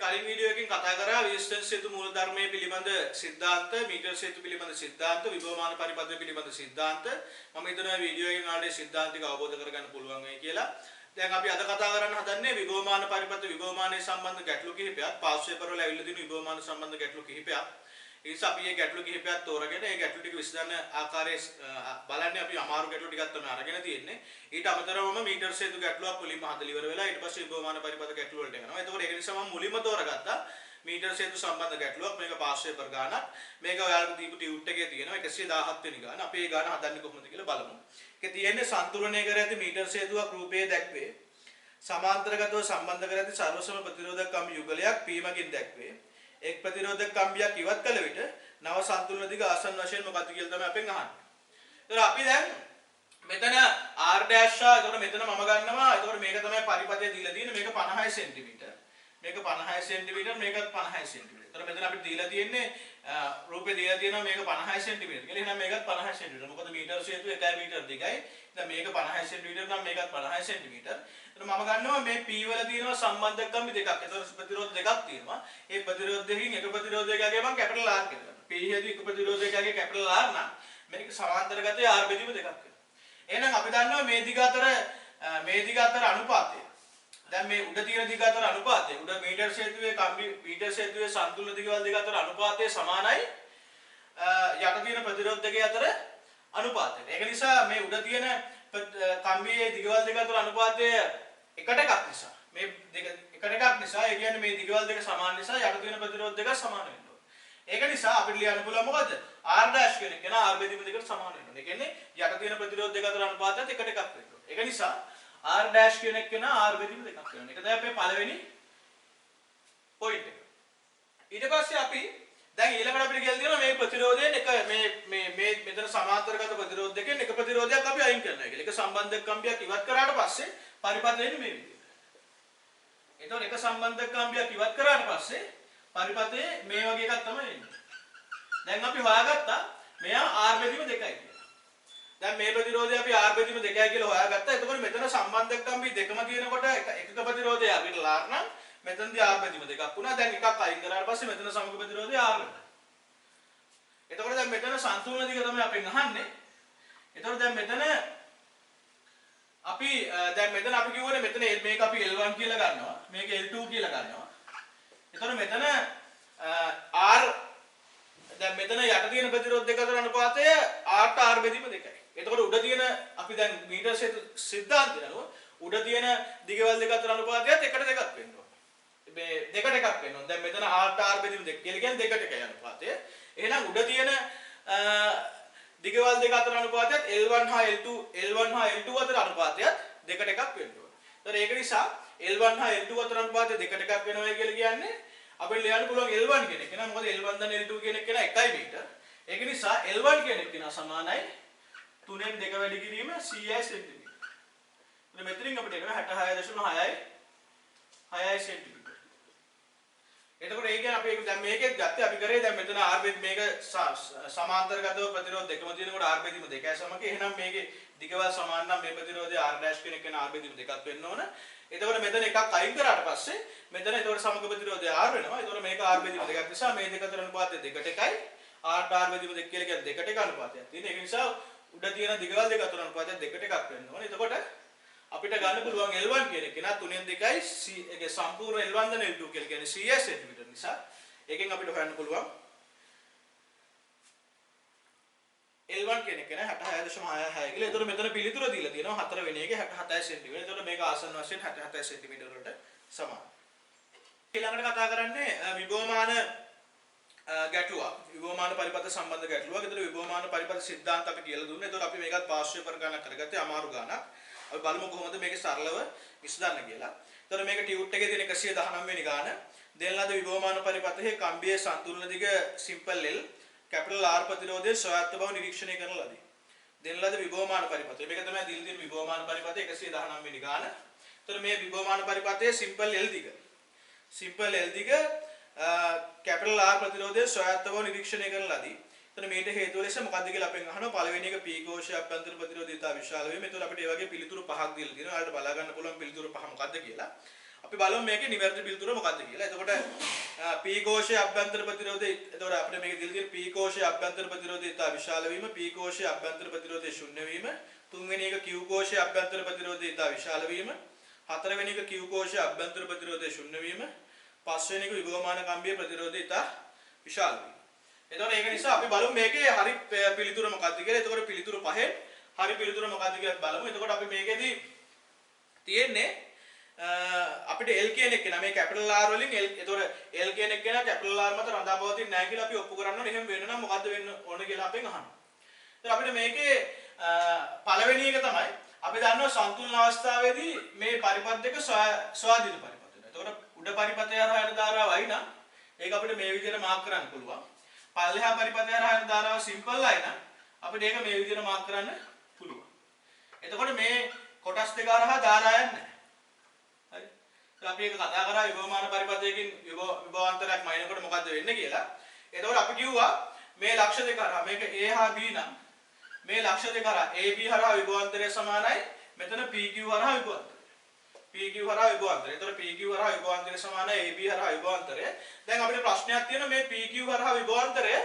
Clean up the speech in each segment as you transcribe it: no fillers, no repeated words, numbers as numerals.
කලින් වීඩියෝ එකකින් කතා කරා විස්ටන් සේතු මූලධර්මයේ පිළිබඳ සිද්ධාන්ත, මීටර් සේතු පිළිබඳ සිද්ධාන්ත, විභවමාන පරිපථය පිළිබඳ සිද්ධාන්ත. මම හිතනවා වීඩියෝ එකෙන් ආයේ සිද්ධාන්ත ටික අවබෝධ කරගන්න පුළුවන් වෙයි කියලා. දැන් අපි අද කතා කරන්න හදන්නේ විභවමාන පරිපථ විභවමානයේ සම්බන්ධ ගැටලු කිහිපයක්. පාස් පේපර් වල ඇවිල්ලා තියෙන විභවමාන සම්බන්ධ ගැටලු කිහිපයක්. ඒ නිසා අපි මේ ගැටලු කිහිපයක් තෝරගෙන මේ ගැටලු ටික විසඳන ආකාරයේ බලන්නේ අපි අමාරු ගැටලු ටිකක් තමයි අරගෙන තියෙන්නේ. ඊට අමතරවම මීටර් සේතු ගැටලුවක් මුලින්ම හදලා ඉවර වෙලා ඊට පස්සේ විභවමාන පරිපථ ගැටලු වලට යනවා. එතකොට ඒක නිසා මම මුලින්ම තෝරගත්තා මීටර් සේතු සම්බන්ධ ගැටලුවක්. මේක පාස් පේපර් ගානක්. මේක ඔයාලට දීපු ටියුට් එකේ තියෙනවා 117 වෙනි ගාන. අපි මේ ගාන හදන්නේ කොහොමද කියලා බලමු. ඒක තියෙන්නේ සන්තුලනය කර ඇති මීටර් සේතුවක් රූපයේ දැක්වේ. සමාන්තරගතව සම්බන්ධ කර ඇති සර්වසම ප්‍රතිරෝධක කම්බි යුගලයක් P මගින් දැක්වේ. එක් ප්‍රතිරෝධක කම්බියක් ඉවත් කළ විට නව සන්තුලන දිග ආසන්න වශයෙන් මොකක්ද කියලා තමයි අපෙන් අහන්නේ. ඒතර අපි දැන් මෙතන r dash එතකොට මෙතන මම ගන්නවා. එතකොට මේක තමයි පරිපථය දීලා තියෙන්නේ. මේක 50 සෙන්ටිමීටර්. මේක 50 සෙන්ටිමීටර් මේකත් 50 සෙන්ටිමීටර්. එතකොට මෙතන අපිට දීලා තියෙන්නේ රූපේ දීලා තියෙනවා මේක 50 සෙන්ටිමීටර් කියලා. එහෙනම් මේකත් 50 සෙන්ටිමීටර්. මොකද මීටර් සේතුව 1 මීටර් දිගයි. දැන් මේක 50 සෙන්ටිමීටර් නම් මේකත් 50 සෙන්ටිමීටර්. එතකොට මම ගන්නවා මේ P වල තියෙනවා සම්බන්ධක කම්බි දෙකක්. එතකොට ප්‍රතිරෝධ දෙකක් තියෙනවා. ඒ ප්‍රතිරෝධ දෙකකින් එක ප්‍රතිරෝධයකගේ මම කැපිටල් R කියලා. P හේතු එක ප්‍රතිරෝධයකගේ කැපිටල් R නම් මේක සමාන්තරගතයේ R බෙදීම දෙකක් වෙනවා. එහෙනම් අපි දන්නවා මේ දිග අතර අනුපාතය. දැන් මේ උඩ තියෙන දිග අතර අනුපාතය උඩ මීටර් සේතුවේ සන්තුලන දිගවල දෙක අතර අනුපාතය සමානයි යට තියෙන ප්‍රතිරෝධ දෙකේ අතර අනුපාතයට. ඒක නිසා මේ උඩ තියෙන කම්බියේ දිගවල දෙක අතර අනුපාතය එකට එකක් නිසා මේ දෙක එකට එකක් නිසා ඒ කියන්නේ මේ දිගවල දෙක සමාන නිසා යට තියෙන ප්‍රතිරෝධ දෙක සමාන වෙනවා. ඒක නිසා අපිට ලියන්න පුළුවන් මොකද්ද? r dash කියන එක නා r බෙදීම දෙකට සමාන වෙනවා. ඒ කියන්නේ යට තියෙන ප්‍රතිරෝධ දෙක අතර අනුපාතයත් එකට එකක් වෙනවා. ඒක නිසා r dash කියන එක නා r බෙදීම දෙකක් වෙනවා. ඒක තමයි අපේ පළවෙනි පොයින්ට් එක. ඊට පස්සේ අපි දැන් ඊළඟට අපිට කියලා දෙනවා මේ ප්‍රතිරෝධයෙන් එක මේ මෙතන සමාන්තරගත ප්‍රතිරෝධ දෙකෙන් එක ප්‍රතිරෝධයක් අපි අයින් කරනවා කියලා. ඒක සම්බන්ධක කම්බියක් ඉවත් කරාට පස්සේ පරිපථය එන්නේ මේ විදිහට. එතකොට එක සම්බන්ධක කම්බියක් ඉවත් කරාට පස්සේ පරිපථයේ මේ වගේ එකක් තමයි එන්නේ. දැන් අපි හොයාගත්තා මෙයා R බෙදීම 2යි කියලා. දැන් මේ ප්‍රතිරෝධය අපි R බෙදීම 2යි කියලා හොයාගත්තා. එතකොට මෙතන සම්බන්ධක කම්බි දෙකම තියෙනකොට එකක ප්‍රතිරෝධය අපිට R නම් මෙතනදී R බෙදීම 2ක් වුණා. දැන් එකක් අයින් කරාට පස්සේ මෙතන සමග ප්‍රතිරෝධය R වෙනවා. එතකොට දැන් මෙතන සන්තුලන දිග තමයි අපෙන් අහන්නේ. එතකොට දැන් මෙතන අපි කිව්වනේ මෙතන මේක අපි L1 කියලා ගන්නවා. මේක L2 කියලා ගන්නවා. එතකොට මෙතන R දැන් මෙතන යට තියෙන ප්‍රතිරෝධ දෙක අතර අනුපාතය R ට R බෙදීම 2යි. එතකොට උඩ තියෙන අපි දැන් මීටර් සේතු සිද්ධාන්තය අනුව උඩ තියෙන දිගවල දෙක අතර අනුපාතයත් එකට දෙකක් වෙන්න ඕනේ. මේ දෙකට එකක් වෙන්න ඕනේ. දැන් මෙතන R ට R බෙදීම 2 කියලා කියන්නේ දෙකට එකයි අනුපාතය. එහෙනම් උඩ තියෙන දිගවල දෙක අතර අනුපාතයත් L1 හා L2 අතර අනුපාතයත් දෙකට එකක් වෙන්න ඕනේ. ඒතර ඒක නිසා L1 හා L2 අතර අනුපාතය දෙකට එකක් වෙනවා කියලා කියන්නේ අපිට ලියන්න පුළුවන් L1 කියන එක. නේද? මොකද L1 දන්න L2 කියන එක 1 මීටර. ඒක නිසා L1 කියන එක සමානයි 3න් 2 වැඩි කිරීම 100 සෙන්ටිමීටර. එතන මෙතනින් අපිට එනවා 66.6 සෙන්ටිමීටර. එතකොට ඒ කියන්නේ අපි දැන් මේකෙත් ගත්තේ අපි කරේ දැන් මෙතන R බෙද මේක සමාන්තරගතව ප්‍රතිරෝධ දෙකම තියෙනකොට R බෙදීම 2යි සමග. එහෙනම් මේකේ දිගවල් සමාන නම් මේ ප්‍රතිරෝධය R dash කියන එක න R බෙදීම 2ක් වෙන්න ඕන. එතකොට මෙතන එකක් අයින් කරාට පස්සේ මෙතන එතකොට සමග ප්‍රතිරෝධය R වෙනවා. එතකොට මේක R බෙදීම 2ක් නිසා මේ දෙක අතර අනුපාතය දෙකට එකයි. R ට R බෙදීම 2 කියලා කියන්නේ දෙකට එක අනුපාතයක් තියෙනවා. ඒක නිසා උඩ තියෙන දිගවල් දෙක අතර අනුපාතය දෙකට එකක් වෙන්න ඕන. එතකොට අපිට ගන්න පුළුවන් L1 කියන එක නා 3න් 2යි ඒකේ සම්පූර්ණ L1 දන L2 කියලා කියන්නේ 100 සෙන්ටිමීටර නිසා ඒකෙන් අපිට හොයන්න පුළුවන් L1 කියන එක නා 66.66 කියලා. එතකොට මෙතන පිළිතුර දීලා තියෙනවා 4 වෙනි එකේ 67 සෙන්ටිමීටර. එතකොට මේක ආසන්න වශයෙන් 67 සෙන්ටිමීටර වලට සමානයි. ඊළඟට කතා කරන්නේ විභවමාන ගැටලුවක්. විභවමාන පරිපථ සම්බන්ධ ගැටලුවක්. එතකොට විභවමාන පරිපථ සිද්ධාන්ත අපි කියලා දුන්නා. එතකොට අපි මේකත් පාස් පේපර් ගණන් කරගත්තේ අමාරු ගණක්. අපි බලමු කොහොමද මේක සරලව විසඳන්න කියලා. එතකොට මේක ටියුට් එකේ තියෙන 119 වෙනි ගාන. දෙන ලද විභවමාන පරිපථයේ කම්බියේ සන්තුලන දිග සිම්පල් L කැපිටල් R ප්‍රතිරෝධයේ ස්වයත්ත බව නිරීක්ෂණය කරන ලදී. දෙන ලද විභවමාන පරිපථය. මේක තමයි දීලා තියෙන විභවමාන පරිපථය 119 වෙනි ගාන. එතකොට මේ විභවමාන පරිපථයේ සිම්පල් L දිග. සිම්පල් L දිග කැපිටල් R ප්‍රතිරෝධයේ ස්වයත්ත බව නිරීක්ෂණය කරන ලදී. එතන මේට හේතුව ලෙස මොකක්ද කියලා අපෙන් අහනවා. පළවෙනි එක P කෝෂය අභ්‍යන්තර ප්‍රතිරෝධය ඉතා විශාල වේ. මෙතන අපිට ඒ වගේ පිළිතුරු පහක් දීලා තියෙනවා. ඔයාලට බලා ගන්න පුළුවන් පිළිතුරු පහ මොකක්ද කියලා. අපි බලමු මේකේ නිවැරදි පිළිතුර මොකක්ද කියලා. එතකොට P කෝෂයේ අභ්‍යන්තර ප්‍රතිරෝධය එතකොට අපිට මේකේ දිල් තියෙන P කෝෂයේ අභ්‍යන්තර ප්‍රතිරෝධය ඉතා විශාල වීම, P කෝෂයේ අභ්‍යන්තර ප්‍රතිරෝධය ශුන්‍ය වීම, තුන්වෙනි එක Q කෝෂයේ අභ්‍යන්තර ප්‍රතිරෝධය ඉතා විශාල වීම, හතරවෙනි එක Q කෝෂයේ අභ්‍යන්තර ප්‍රතිරෝධය ශුන්‍ය වීම, පස්වෙනි එක විභවමාන කම්බියේ ප්‍රතිරෝධය ඉතා විශාල වීම. එතකොට ඒක නිසා අපි බලමු මේකේ හරි පිළිතුර මොකක්ද කියලා. එතකොට පිළිතුර පහෙන් හරි පිළිතුර මොකක්ද කියලා බලමු. එතකොට අපි මේකෙදී තියෙන්නේ අපිට L කියන එක නේ මේ කැපිටල් R වලින් L. එතකොට L කියන එක නේ කැපිටල් R මත රඳාපවතින්නේ නැහැ කියලා අපි ඔප්පු කරන්න ඕනේ. එහෙම වෙන්න නම් මොකද්ද වෙන්න ඕනේ කියලා අපෙන් අහනවා. එතකොට අපිට මේකේ පළවෙනි එක තමයි අපි දන්නවා සන්තුලන අවස්ථාවේදී මේ පරිපථ දෙක ස්වාධීන පරිපථ වෙනවා. එතකොට උඩ පරිපථය හරහා යන ධාරාවයි නම් ඒක අපිට මේ විදිහට මාක් කරන්න පුළුවන්. පල්ලෙහා පරිපථය හරහා යන ධාරාව සිම්පල් ලයි නම් අපිට ඒක මේ විදිහට මාක් කරන්න පුළුවන්. එතකොට මේ කොටස් දෙක හරහා ධාරා යන්නේ නැහැ. හරි. අපි ඒක කතා කරා විභවමාන පරිපථයකින් විභවාන්තරයක් මයින්කොට මොකද්ද වෙන්නේ කියලා. එතකොට අපි කිව්වා මේ ලක්ෂ දෙක හරහා මේක A හා B නම් මේ ලක්ෂ දෙක හරහා AB හරහා විභවාන්තරය සමානයි මෙතන PQ හරහා විභවාන්තරය. PQ හරහා විභවාන්තරය. එතකොට PQ හරහා විභවාන්තරය සමානයි AB හරහා විභවාන්තරය. දැන් අපිට ප්‍රශ්නයක් තියෙනවා මේ PQ හරහා විභවාන්තරය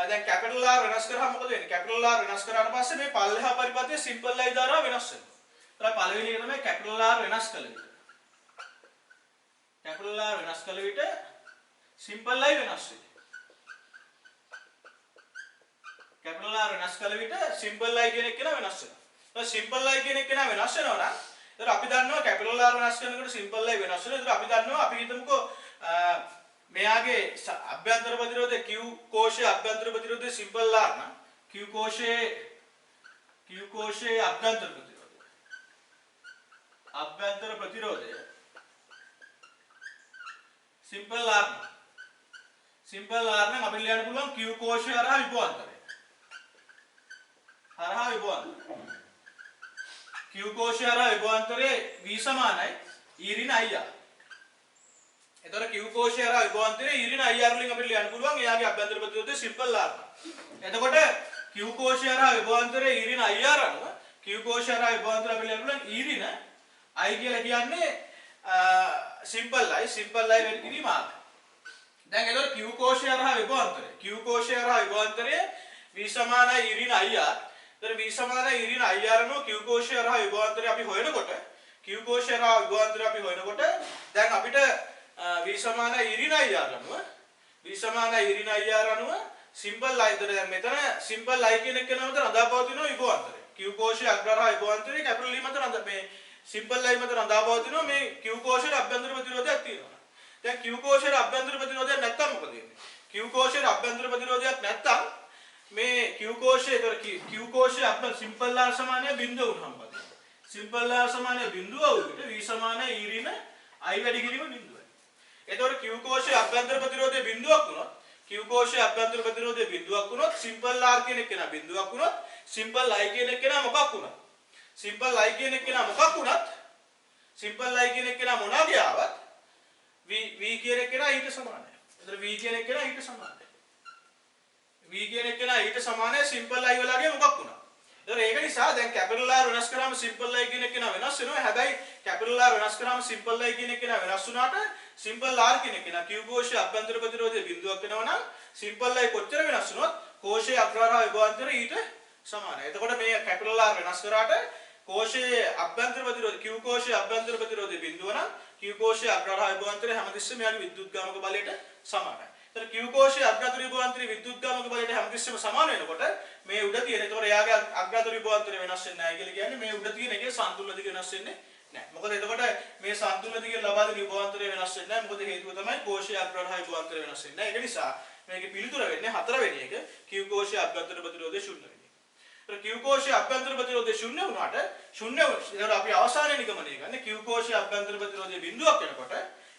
දැන් කැපිටල් R වෙනස් කරාම මොකද වෙන්නේ? කැපිටල් R වෙනස් කරාට පස්සේ මේ පල්ලෙහා පරිපථයේ සිම්පල් ලයි ධාරාව වෙනස් වෙනවා. ඒතර පළවෙනි එක තමයි කැපිටල් R වෙනස් කළ විට. කැපිටල් R වෙනස් කළ විට සිම්පල් ලයි වෙනස් වෙනවා. කැපිටල් R වෙනස් කළ විට සිම්පල් ලයි කියන එක වෙනස් වෙනවා. ඒතර සිම්පල් ලයි කියන එක වෙනස් වෙනවා නම් ඒතර අපි දන්නවා කැපිටල් R වෙනස් කරනකොට සිම්පල් ලයි වෙනස් වෙනවා. ඒතර අපි දන්නවා අපි හිතමුකෝ මෙයාගේ අභ්‍යන්තර ප්‍රතිරෝධය Q කෝෂයේ අභ්‍යන්තර ප්‍රතිරෝධය සිම්පල් R නම් Q කෝෂයේ අභ්‍යන්තර ප්‍රතිරෝධය සිම්පල් R නම් අපිට ලියන්න පුළුවන් Q කෝෂය හරහා විභවාන්තරය. Q කෝෂය හරහා විභවාන්තරයේ V සමානයි E ඍණ IR. එතකොට Q කෝෂය හරහා විභවාන්තරයේ E ඍණ IR වලින් අපිට ලියන්න පුළුවන් එයාගේ අභ්‍යන්තර ප්‍රතිරෝධය සිම්පල් R. එතකොට Q කෝෂය හරහා විභවාන්තරයේ E ඍණ IR අනුව Q කෝෂය හරහා විභවාන්තරය අපිට ලියන්න පුළුවන් E ඍණ I කියලා කියන්නේ සිම්පල් ලයි වෙන කිරීම R. දැන් එතකොට Q කෝෂය හරහා විභවාන්තරයේ V සමානයි E ඍණ IR. එතකොට V සමානයි E ඍණ IR අනුව Q කෝෂය හරහා විභවාන්තරය අපි හොයනකොට දැන් අපිට V සමානයි E ඍණ IR අනුව සිම්පල් ලයි දර දැන් මෙතන සිම්පල් ලයි කියන එක නමත රඳාපවතින විභවාන්තරය. Q කෝෂයේ අග්‍රහා විභවාන්තරයේ කැපිටල් E මත රඳා මේ සිම්පල් ලයි මත රඳාපවතින මේ Q කෝෂයේ අභ්‍යන්තර ප්‍රතිරෝධයක් තියෙනවා. දැන් Q කෝෂයේ අභ්‍යන්තර ප්‍රතිරෝධයක් නැත්තම් මොකද වෙන්නේ? Q කෝෂයේ අභ්‍යන්තර ප්‍රතිරෝධයක් නැත්තම් මේ Q කෝෂයේ අභ්‍යන්තර සිම්පල් R සමානය බිඳුව වුණාම පද. සිම්පල් R සමානය බිඳුව වුණොත් V සමානයි E ඍණ I වැඩි කිරීම බිඳුවයි. එතකොට Q කෝෂයේ අභ්‍යන්තර ප්‍රතිරෝධය බිඳුවක් වුණොත් සිම්පල් R කියන එක නා බිඳුවක් වුණොත් සිම්පල් I කියන එක නා මොකක් වුණත් මොනවා ගියාවත් V කියන එක නා ඊට සමානයි. එතකොට V කියන එක නා ඊට සමානයි සිම්පල් I වලගේ මොකක් වුණා. එතකොට ඒක නිසා දැන් කැපිටල් R වෙනස් කරාම සිම්පල් I කියන එක නා වෙනස් වෙනවා. හැබැයි කැපිටල් R වෙනස් කරාම සිම්පල් I කියන එක නා වෙනස් වුණාට සිම්පල් R කියන එක නා Q කෝෂයේ අභ්‍යන්තර ප්‍රතිරෝධය බිඳුවක් වෙනවා නම් සිම්පල් I කොච්චර වෙනස් වුණොත් කෝෂයේ අග්‍රහා විභවාන්තරය ඊට සමානයි. එතකොට මේ කැපිටල් R වෙනස් කරාට කෝෂයේ අභ්‍යන්තර ප්‍රතිරෝධය Q කෝෂයේ අභ්‍යන්තර ප්‍රතිරෝධය බිඳුව නම් Q කෝෂයේ අග්‍රහා විභවාන්තරය හැමතිස්සෙම යාගේ විද්‍යුත්ගාමක බලයට සමානයි. එතකොට Q කෝෂයේ අග්‍රතර විභවාන්තරය විද්‍යුත්ගාමක බලයට හැමතිස්සෙම සමාන වෙනකොට මේ උඩ තියෙන එතකොට එයාගේ අග්‍රතර විභවාන්තරය වෙනස් වෙන්නේ නැහැ කියලා කියන්නේ මේ උඩ තියෙන එකේ සන්තුලන දිග වෙනස් වෙන්නේ නැහැ. මොකද එතකොට මේ සන්තුලන දිග ලබා දෙන විභවාන්තරය වෙනස් වෙන්නේ නැහැ. මොකද හේතුව තමයි කෝෂයේ අග්‍රහා විභවාන්තරය වෙනස් වෙන්නේ නැහැ. ඒක නිසා මේකේ පිළිතුර වෙන්නේ හතරවෙනි එක Q කෝෂයේ අභ්‍යන්තර ප්‍රතිරෝධය ශුන්‍ය වෙන එක. ඒතර Q කෝෂයේ අභ්‍යන්තර ප්‍රතිරෝධය ශුන්‍ය වුණාට ඒතර අපි අවසානයේ නිගමනය ගන්න Q කෝෂයේ අභ්‍යන්තර ප්‍රතිරෝධය බිඳුවක් වෙනකොට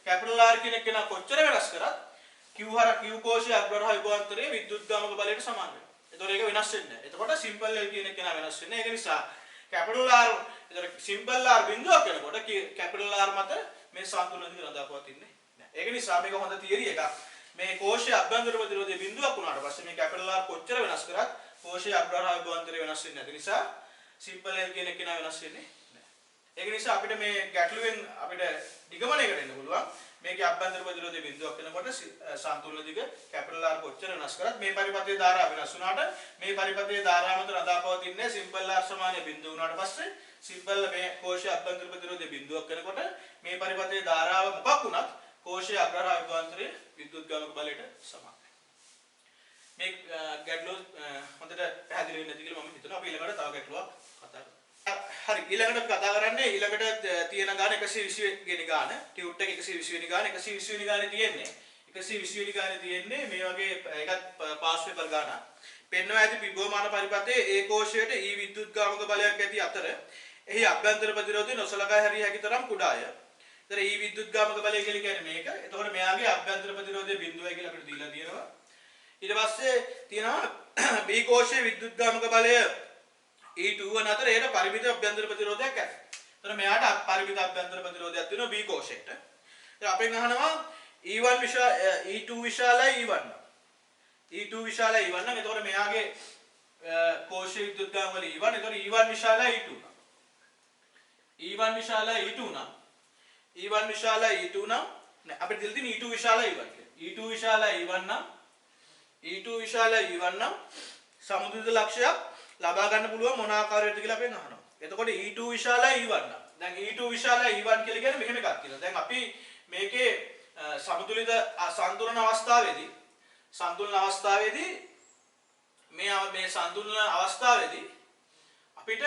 කැපිටල් R කියන එක නා කොච්චර වෙනස් කරත් Q කෝෂයේ අග්‍රහා විභවාන්තරයේ විද්‍යුත්ගාමක බලයට සමාන වෙනවා. ඒතර ඒක වෙනස් වෙන්නේ නැහැ. එතකොට සිම්පල් L කියන එක නා වෙනස් වෙන්නේ. ඒක නිසා කැපිටල් R ඒතර සිම්පල් R බිඳුවක් වෙනකොට කැපිටල් R මත මේ සන්තුලන දිග රඳාපවතින්නේ නැහැ. ඒක නිසා මේක හොඳ තියරි එකක්. මේ කෝෂයේ අභ්‍යන්තර ප්‍රතිරෝධය බිඳුවක් වුණාට පස්සේ මේ කැපිටල් R කොච්චර වෙනස් කරත් කෝෂයේ අග්‍රහා විභවාන්තරය වෙනස් වෙන්නේ නැති නිසා සිම්පල් L කියන එක නා වෙනස් වෙන්නේ නැහැ. ඒක නිසා අපිට මේ ගැටලුවෙන් අපිට නිගමනයකට එන්න පුළුවන් මේකේ අභ්‍යන්තර ප්‍රතිරෝධය බිඳුවක් වෙනකොට සන්තුලන දිග කැපිටල් R කොච්චර වෙනස් කරත් මේ පරිපථයේ ධාරා වෙනස් වුණාට මේ පරිපථයේ ධාරා මත රඳාපවතින්නේ සිම්පල් R සමානය බිඳුව වුණාට පස්සේ සිම්පල් මේ කෝෂයේ අභ්‍යන්තර ප්‍රතිරෝධය බිඳුවක් වෙනකොට මේ පරිපථයේ ධාරාව මොකක් වුණත් කෝෂයේ අග්‍රහා විභවාන්තරයේ විද්‍යුත්ගාමක බලයට සමානයි. මේ ගැටලුව හොඳට පැහැදිලි වෙන්නේ නැති කියලා මම හිතනවා. අපි ඊළඟට තව ගැටලුවක් කතා කරමු. හරි ඊළඟට කතා කරන්නේ ඊළඟට තියෙන ගාන 120 වෙනි ගාන ටියුට් එක 120 වෙනි ගාන 120 වෙනි ගානේ තියෙන්නේ 120 වෙනි ගානේ තියෙන්නේ මේ වගේ එකත් පාස් පේපර් ගානක් පෙන්වන ඇති විභවමාන පරිපථයේ ඒ කෝෂයට ඊ විද්‍යුත්ගාමක බලයක් ඇති අතර එහි අභ්‍යන්තර ප්‍රතිරෝධය නොසලකා හැරිය හැකි තරම් කුඩාය. ඒතර ඊ විද්‍යුත්ගාමක බලය කියලා කියන්නේ මේක. එතකොට මෙයාගේ අභ්‍යන්තර ප්‍රතිරෝධය බිඳුවයි කියලා අපිට දීලා තියෙනවා. ඊට පස්සේ තියෙනවා B කෝෂයේ විද්‍යුත්ගාමක බලය E21 අතර ඒකට පරිමිත අභ්‍යන්තර ප්‍රතිරෝධයක් ඇත. එතන මෙයාට පරිමිත අභ්‍යන්තර ප්‍රතිරෝධයක් තියෙනවා B කෝෂයට. ඉතින් අපෙන් අහනවා E1 විශාල E2 විශාලයි E1 නම්. E2 විශාලයි E1 නම් එතකොට මෙයාගේ කෝෂයේ විද්‍යුත්ගාමක වල E1 එතකොට E1 විශාලයි E2 නම්. E1 විශාලයි E2 නම්. E1 විශාලයි E2 නම් අපිට දෙල තියෙන E2 විශාලයි E1 කියලා. E2 විශාලයි E1 නම් E2 විශාලයි E1 නම් සමුද්‍රිත ලක්ෂයක් ලබා ගන්න පුළුවන් මොන ආකාරයකටද කියලා අපෙන් අහනවා. එතකොට E2 විශාලයි E1 නම්. දැන් E2 විශාලයි E1 කියලා කියන්නේ මෙහෙම එකක් තියෙනවා. දැන් අපි මේකේ සමතුලිත සන්තුලන අවස්ථාවේදී මේ සන්තුලන අවස්ථාවේදී අපිට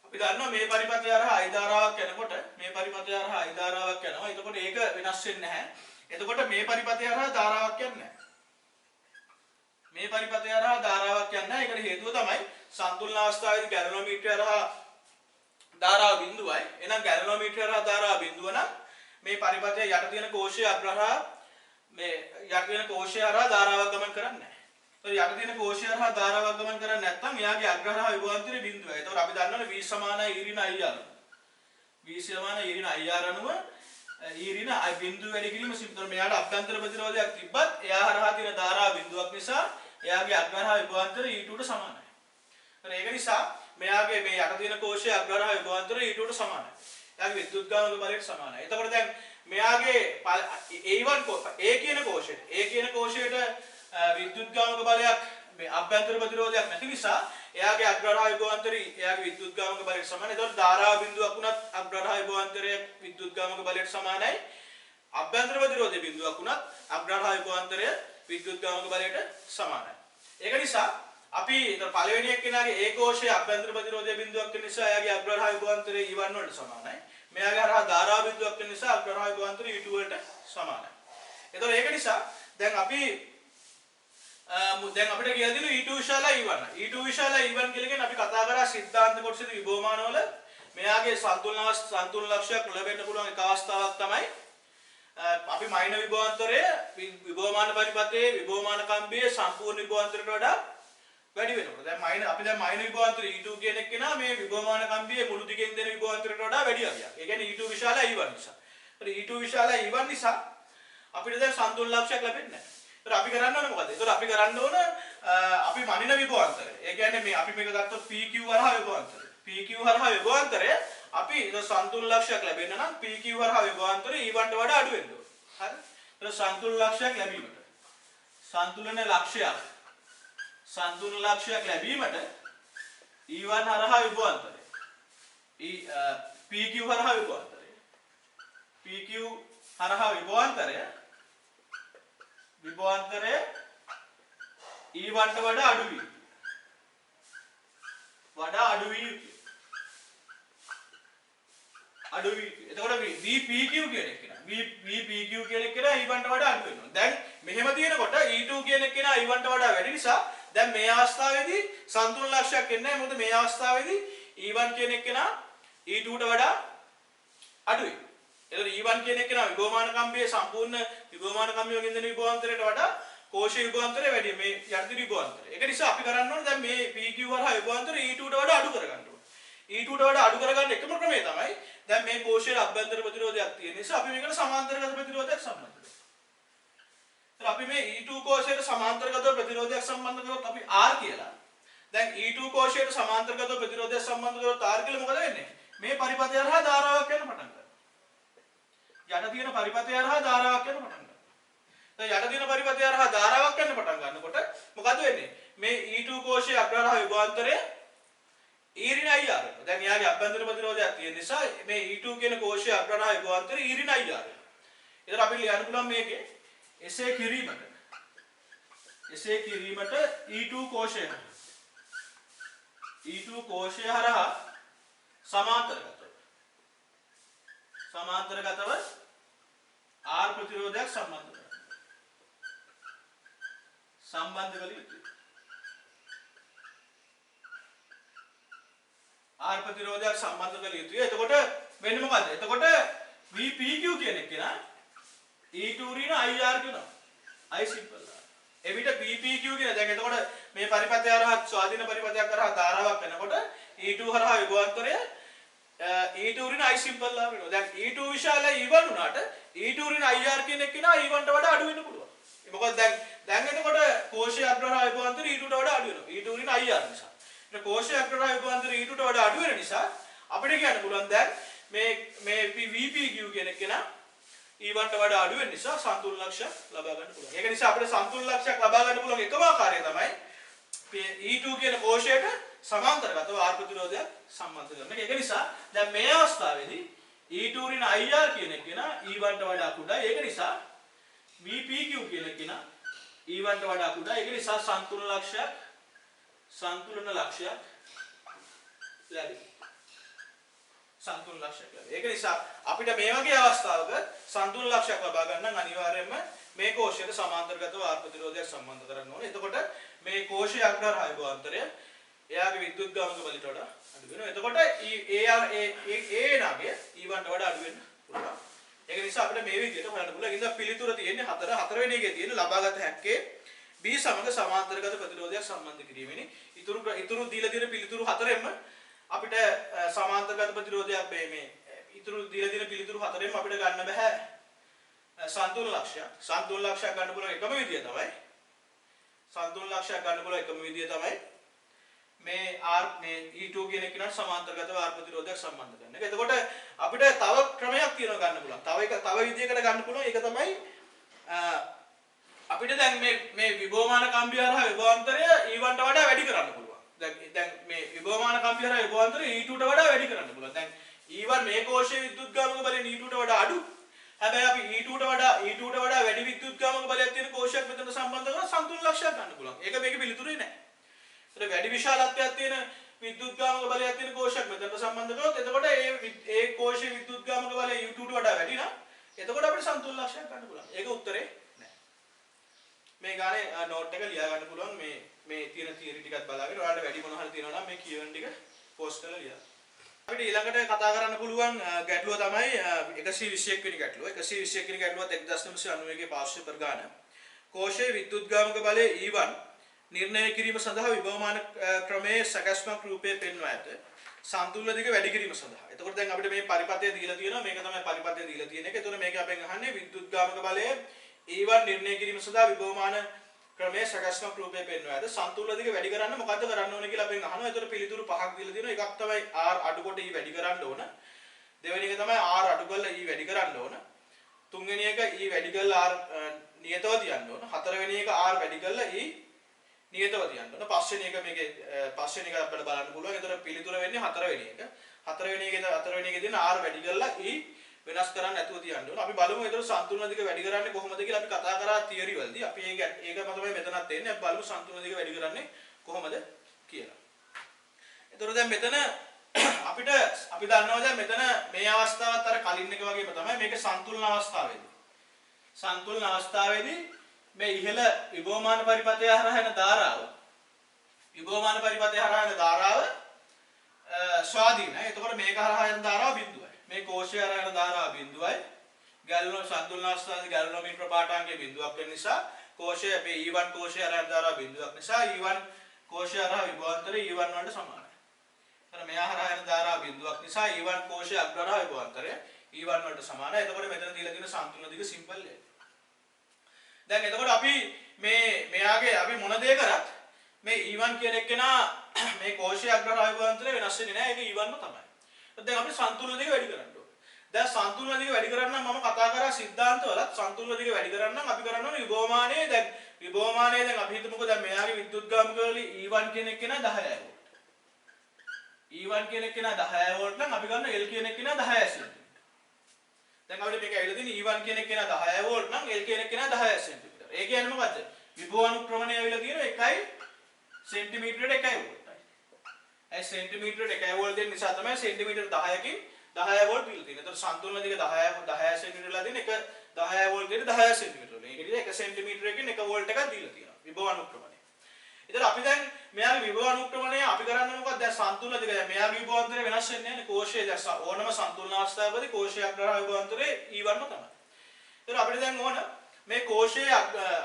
අපි දන්නවා මේ පරිපථය හරහා I ධාරාවක් යනකොට මේ පරිපථය හරහා I ධාරාවක් යනවා. එතකොට ඒක වෙනස් වෙන්නේ නැහැ. එතකොට මේ පරිපථය හරහා ධාරාවක් යන්නේ නැහැ. මේ පරිපථය හරහා ධාරාවක් යන්නේ නැහැ. ඒකට හේතුව තමයි සන්තුලන අවස්ථාවේදී ගැලනෝමීටරය හරහා ධාරාව බිඳුවයි. එහෙනම් ගැලනෝමීටරය හරහා ධාරාව බිඳුව නම් මේ පරිපථය යට තියෙන කෝෂයේ අග්‍රහා මේ යට තියෙන කෝෂය හරහා ධාරාවක් ගමන් කරන්නේ නැහැ. ඒතකොට යට තියෙන කෝෂය හරහා ධාරාවක් ගමන් කරන්නේ නැත්නම් එයාගේ අග්‍රහා විභවාන්තරය බිඳුවයි. ඒතකොට අපි දන්නවනේ V සමානයි E ඍණ I අණුව. V සමානයි E ඍණ I අණුව E ඍණ I බිඳුව වැඩි කිරීම සිද්ධ මෙයාට අභ්‍යන්තර ප්‍රතිරෝධයක් තිබ්බත් එයා හරහා තියෙන ධාරාව බිඳුවක් නිසා එයාගේ අග්‍රහා විභවාන්තරය E2ට සමානයි. ඒක නිසා මෙයාගේ මේ යට තියෙන කෝෂයේ අග්‍රහා විභවාන්තරය E2ට සමානයි. එයාගේ විද්‍යුත්ගාමක බලයට සමානයි. එතකොට දැන් මෙයාගේ A1 A කියන කෝෂයට විද්‍යුත්ගාමක බලයක් මේ අභ්‍යන්තර ප්‍රතිරෝධයක් නැති නිසා එයාගේ අග්‍රහා විභවාන්තරය එයාගේ විද්‍යුත්ගාමක බලයට සමානයි. එතකොට ධාරාව බිඳුවක් වුණත් අග්‍රහා විභවාන්තරය විද්‍යුත්ගාමක බලයට සමානයි. අභ්‍යන්තර ප්‍රතිරෝධය බිඳුවක් වුණත් අග්‍රහා විභවාන්තරය විද්‍යුත්ගාමක බලයට සමානයි. ඒක නිසා අපි පළවෙනි එක්කෙනාගේ ඒ කෝෂයේ අභ්‍යන්තර ප්‍රතිරෝධය බිඳුවක් වෙන නිසා එයාගේ අග්‍රහා විභවාන්තරය E1 වලට සමානයි. මෙයාගේ හරහා ධාරා බිඳුවක් වෙන නිසා අග්‍රහා විභවාන්තරය E2 වලට සමානයි. එතකොට ඒක නිසා දැන් අපිට කියලා දෙනවා E2 විශාලයි E1. E2 විශාලයි E1 කියලා කියන්නේ අපි කතා කරා සිද්ධාන්ත කොටසේදී විභවමානවල මෙයාගේ සන්තුලන ලක්ෂයක් ලැබෙන්න පුළුවන් එක අවස්ථාවක් තමයි අපි මයින විභවාන්තරය විභවමාන පරිපථයේ විභවමාන කම්බියේ සම්පූර්ණ විභවාන්තරයට වඩා වැඩි වෙනකොට දැන් අපි මයින විභවාන්තරය E2 කියන එක නා මේ විභවමාන කම්බියේ මුළු දිගෙන් දෙන විභවාන්තරයට වඩා වැඩි අගයක්. ඒ කියන්නේ E2 විශාලයි E1 නිසා. ඒතර E2 විශාලයි E1 නිසා අපිට දැන් සන්තුලන ලක්ෂයක් ලැබෙන්නේ නැහැ. ඒතර අපි කරන්න ඕනේ මොකද? ඒතර අපි කරන්න ඕන අපි මනින විභවාන්තරය. ඒ කියන්නේ මේ අපි මේක ගත්තොත් PQ හරහා විභවාන්තරය. PQ හරහා විභවාන්තරය අපි සන්තුලන ලක්ෂයක් ලැබෙන්න නම් PQ හරහා විභවාන්තරය E1 ට වඩා අඩු වෙන්න ඕනේ. හරි? ඒතර සන්තුලන ලක්ෂයක් ලැබීමට සන්තුලන ලක්ෂයක් ලැබීමට E1 හරහා විභවාන්තරය PQ හරහා විභවාන්තරය E1 ට වඩා අඩු වී එතකොට VPQ කියන එක නා VPQ කියන එක නා E1 ට වඩා අඩු වෙනවා. දැන් මෙහෙම තියෙනකොට E2 කියන එක නා E1 ට වඩා වැඩි නිසා දැන් මේ අවස්ථාවේදී සන්තුලන ලක්ෂයක් එන්නේ නැහැ. මොකද මේ අවස්ථාවේදී E1 කියන එක නා E2 ට වඩා අඩුයි. එතකොට E1 කියන එක නා විභවමාන කම්බියේ සම්පූර්ණ විභවමාන කම්බිය වලින් දෙන විභවාන්තරයට වඩා කෝෂයේ විභවාන්තරය වැඩි මේ යටි විභවාන්තරය. ඒක නිසා අපි කරන්න ඕනේ දැන් මේ PQ හරහා විභවාන්තරය E2 ට වඩා අඩු කරගන්න ඕනේ. E2 ට වඩා අඩු කරගන්න එකම ක්‍රමය තමයි දැන් මේ කෝෂයේ අභ්‍යන්තර ප්‍රතිරෝධයක් තියෙන නිසා අපි මේකට සමාන්තරගත ප්‍රතිරෝධයක් සම්බන්ධ කරනවා. ඒත් අපි මේ E2 කෝෂයට සමාන්තරගත ප්‍රතිරෝධයක් සම්බන්ධ කරොත් අපි R කියලා. දැන් E2 කෝෂයට සමාන්තරගත ප්‍රතිරෝධයක් සම්බන්ධ කරොත් R කියලා මොකද වෙන්නේ? මේ පරිපථය හරහා ධාරාවක් යන පටන් ගන්නවා. යට තියෙන පරිපථය හරහා ධාරාවක් යන පටන් ගන්නවා. දැන් යට තියෙන පරිපථය හරහා ධාරාවක් යන පටන් ගන්නකොට මොකද වෙන්නේ? මේ E2 කෝෂයේ අග්‍රහරහ විභවාන්තරය E ඍණ IR වෙනවා. දැන් යාගේ අභ්‍යන්තර ප්‍රතිරෝධයක් තියෙන නිසා මේ E2 කියන කෝෂයේ අග්‍රහරහ විභවාන්තරය E ඍණ IR වෙනවා. ඒතර අපිට ලියන්න පුළුවන් මේකේ එසේ කිරීමට E2 කෝෂය හරහා සමාන්තරගතව R ප්‍රතිරෝධයක් සම්බන්ධ කළ යුතුයි. R ප්‍රතිරෝධයක් සම්බන්ධ කළ යුතුයි. එතකොට වෙන්නේ මොකද්ද? එතකොට VPQ කියන එක නා E2 ඍණ IR කියනවා. I simple. එවිට VPQ කියන දැන් එතකොට මේ පරිපථය හරහා ස්වාධීන පරිපථයක් කරා ධාරාවක් වෙනකොට E2 හරහා විභවාන්තරය E2 ඍණ I simple ලා වෙනවා. දැන් E2 විශාලයි E1 උනාට E2 ඍණ IR කියන එක නා E1 ට වඩා අඩු වෙන්න පුළුවන්. මොකද දැන් එතකොට කෝෂයේ අග්‍රහරහ විභවාන්තරය E2 ට වඩා අඩු වෙනවා. E2 ඍණ IR නිසා. ඒ කෝෂයේ අග්‍රහරහ විභවාන්තරය E2 ට වඩා අඩු වෙන නිසා අපිට කියන්න පුළුවන් දැන් මේ VPQ කියන එක නා E1 ට වඩා අඩු වෙන නිසා සන්තුලන ලක්ෂයක් ලබා ගන්න පුළුවන්. ඒක නිසා අපිට සන්තුලන ලක්ෂයක් ලබා ගන්න පුළුවන් එකම ආකාරය තමයි E2 කියන කෝෂයට සමාන්තරගතව R ප්‍රතිරෝධයක් සම්බන්ධ කරන එක. ඒක නිසා දැන් මේ අවස්ථාවේදී E2 ඍණ IR කියන එක නා E1 ට වඩා කුඩායි. ඒක නිසා VPQ කියන එක නා E1 ට වඩා කුඩායි. ඒක නිසා සන්තුලන ලක්ෂයක් ලැබෙනවා. සන්තුලන ලක්ෂයක් ලැබෙනවා. ඒක නිසා අපිට මේ වගේ අවස්ථාවක සන්තුලන ලක්ෂයක් ලබා ගන්න නම් අනිවාර්යයෙන්ම මේ කෝෂයට සමාන්තරගතව R ප්‍රතිරෝධයක් සම්බන්ධ කරන්න ඕනේ. එතකොට මේ කෝෂයේ අග්‍රහරහ විභවාන්තරය එයාගේ විද්‍යුත්ගාමක බලයට වඩා අඩු වෙනවා. එතකොට ඒ නාගේ E1 ට වඩා අඩු වෙන්න පුළුවන්. ඒක නිසා අපිට මේ විදිහට හොයන්න පුළුවන්. ඉතින් පිළිතුර තියෙන්නේ 4 වෙනි එකේ තියෙන ලබාගත හැක්කේ B සමග සමාන්තරගත ප්‍රතිරෝධයක් සම්බන්ධ කිරීමෙනි. ඉතුරු දීලා තියෙන පිළිතුරු 4ෙම අපිට සමාන්තරගත ප්‍රතිරෝධයක් මේ ඉතුරු දීලා තියෙන පිළිතුරු 4ෙම අපිට ගන්න බෑ සන්තුලන ලක්ෂයක්. සන්තුලන ලක්ෂයක් ගන්න පුළුවන් එකම විදිය තමයි මේ R මේ E2 කියන එකට සමාන්තරගතව R ප්‍රතිරෝධයක් සම්බන්ධ කරන එක. එතකොට අපිට තව ක්‍රමයක් තියෙනවා ගන්න පුළුවන්. තව විදියකට ගන්න පුළුවන්. ඒක තමයි අපිට දැන් මේ විභවමාන කම්බිය හරහා විභවාන්තරය E1 ට වඩා වැඩි කරන්න පුළුවන්. දැන් මේ විභවමාන කම්බිය හරහා විභවාන්තරය E2 ට වඩා වැඩි කරන්න පුළුවන්. දැන් E1 මේ කෝෂයේ විද්‍යුත්ගාමක බලයෙන් E2 ට වඩා අඩු. හැබැයි අපි E2 ට වඩා වැඩි විද්‍යුත්ගාමක බලයක් තියෙන කෝෂයක් මෙතන සම්බන්ධ කරලා සන්තුලන ලක්ෂයක් ගන්න පුළුවන්. ඒක මේකේ පිළිතුරේ නැහැ. ඒතර වැඩි විශාලත්වයක් තියෙන විද්‍යුත්ගාමක බලයක් තියෙන කෝෂයක් මෙතන සම්බන්ධ කරොත් එතකොට ඒ කෝෂයේ විද්‍යුත්ගාමක බලය U2 ට වඩා වැඩි නම් එතකොට අපිට සන්තුලන ලක්ෂයක් ගන්න පුළුවන්. ඒක උත්තරේ නෑ. මේ ගානේ නෝට් එක ලියා ගන්න පුළුවන් මේ තියෙන තියරි ටිකත් බලාගෙන ඔයාලට වැඩි මොනවා හරි තියෙනවා නම් මේ කියවන ටික පෝස්ට් කරලා ලියන්න. අපිට ඊළඟට කතා කරන්න පුළුවන් ගැටලුව තමයි 121 වෙනි ගැටලුව. 121 වෙනි ගැටලුවත් 1991 පාර්ශ්ව ප්‍රගාන. කෝෂයේ විද්‍යුත්ගාමක බලය E1 නිර්ණය කිරීම සඳහා විභවමාන ක්‍රමයේ සැකස්මක් රූපයේ පෙන්වා ඇත. සන්තුලන දිග වැඩි කිරීම සඳහා. එතකොට දැන් අපිට මේ පරිපථය දීලා තියෙනවා. මේක තමයි පරිපථය දීලා තියෙන එක. එතකොට මේක අපෙන් අහන්නේ විද්‍යුත්ගාමක බලය E1 නිර්ණය කිරීම සඳහා විභවමාන ක්‍රමයේ සැකස්මක් රූපයේ පෙන්වා ඇත. සන්තුලන දිග වැඩි කරන්න මොකද්ද කරන්න ඕනේ කියලා අපෙන් අහනවා. එතකොට පිළිතුරු පහක් දීලා තියෙනවා. එකක් තමයි R අඩු කොට E වැඩි කරන්න ඕන. දෙවෙනි එක තමයි R අඩු කරලා E වැඩි කරන්න ඕන. තුන්වෙනි එක E වැඩි කරලා R නියතව තියන්න ඕන. හතරවෙනි එක R වැඩි කරලා E නියතව තියන්න ඕන. පස්වෙනි එක මේකේ පස්වෙනි එක අපිට බලන්න පුළුවන්. ඒතර පිළිතුර වෙන්නේ හතරවෙනි එක. හතරවෙනි එකේ දෙන R වැඩි කරලා E වෙනස් කරන්න නැතුව තියන්න ඕන. අපි බලමු ඒතර සන්තුලන දිග වැඩි කරන්නේ කොහොමද කියලා අපි කතා කරා තියරි වලදී. අපි ඒක තමයි මෙතනත් එන්නේ. අපි බලමු සන්තුලන දිග වැඩි කරන්නේ කොහොමද කියලා. ඒතර දැන් මෙතන අපි දන්නවා දැන් මෙතන මේ අවස්ථාවත් අර කලින් එක වගේම තමයි මේක සන්තුලන අවස්ථාවේදී. සන්තුලන අවස්ථාවේදී මේ ඉහළ විභවමාන පරිපථය හරහා යන ධාරාව ස්වාධීනයි. එතකොට මේක හරහා යන ධාරාව බිඳුවයි. මේ කෝෂය හරහා යන ධාරාව බිඳුවයි. ගැලන සන්තුලන අවස්ථාවේදී ගැලනෝමීටර ප්‍රපාඨාංකයේ බිඳුවක් වෙන නිසා කෝෂය මේ E1 කෝෂය හරහා යන ධාරාව බිඳුවක් නිසා E1 කෝෂය හරහා විභවාන්තරය E1 වලට සමානයි. එතන මෙයා හරහා යන ධාරාව බිඳුවක් නිසා E1 කෝෂය අග්‍රහරහ විභවාන්තරය E1 වලට සමානයි. එතකොට මෙතන දීලා තියෙන සන්තුලන දිග සිම්පල් එක. දැන් එතකොට අපි මෙයාගේ අපි මොන දේ කරත් මේ E1 කියන එක්කෙනා මේ කෝෂයේ අග්‍රහරහ විභවාන්තරය වෙනස් වෙන්නේ නැහැ. ඒක E1ම තමයි. දැන් අපි සන්තුලන දිග වැඩි කරන්න ඕනේ. දැන් සන්තුලන දිග වැඩි කරන්න නම් මම කතා කරා සිද්ධාන්තවල සන්තුලන දිග වැඩි කරන්න නම් අපි කරන්න ඕනේ විභවමානයේ දැන් දැන් අපි හිතමුකෝ දැන් මෙයාගේ විද්‍යුත්ගාමික වල E1 කියන එක නා 10 වෝල්ට්. E1 කියන එක නා 10 වෝල්ට් නම් අපි ගන්න L කියන එක නා 10 සෙන්ටිමීටර. දැන් අපිට මේක ඇවිල්ලා තියෙන්නේ E1 කියන එක නා 10 වෝල්ට් නම් L කියන එක නා 10 සෙන්ටිමීටර. ඒ කියන්නේ මොකද්ද? විභව අනුක්‍රමණය ඇවිල්ලා තියෙනවා 1 සෙන්ටිමීටරයට 1 වෝල්ටයි. ඒ සෙන්ටිමීටරයට 1 වෝල්ට් දෙන්න නිසා තමයි සෙන්ටිමීටර 10කින් 10 වෝල්ට් දීලා තියෙන්නේ. ඒතකොට සන්තුලන දිග 10 සෙන්ටිමීටරලා දෙන එක 10 වෝල්ට් දෙන 10 සෙන්ටිමීටර වල. ඒකෙදි 1 සෙන්ටිමීටරකින් 1 වෝල්ට් එකක් දීලා තියෙනවා. විභව අනුක්‍රමණය. ඒතර අපි දැන් මෙයාගේ විභව අනුක්‍රමණය අපි කරන්නේ මොකක්ද? දැන් සන්තුලන දිග දැන් මෙයාගේ විභවාන්තරය වෙනස් වෙන්නේ නැහැ නේ. කෝෂයේ දැන් ඕනම සන්තුලන අවස්ථාවකදී කෝෂයේ අග්‍රහාර විභවාන්තරය E1ම තමයි. ඒතර අපිට දැන් ඕන මේ කෝෂයේ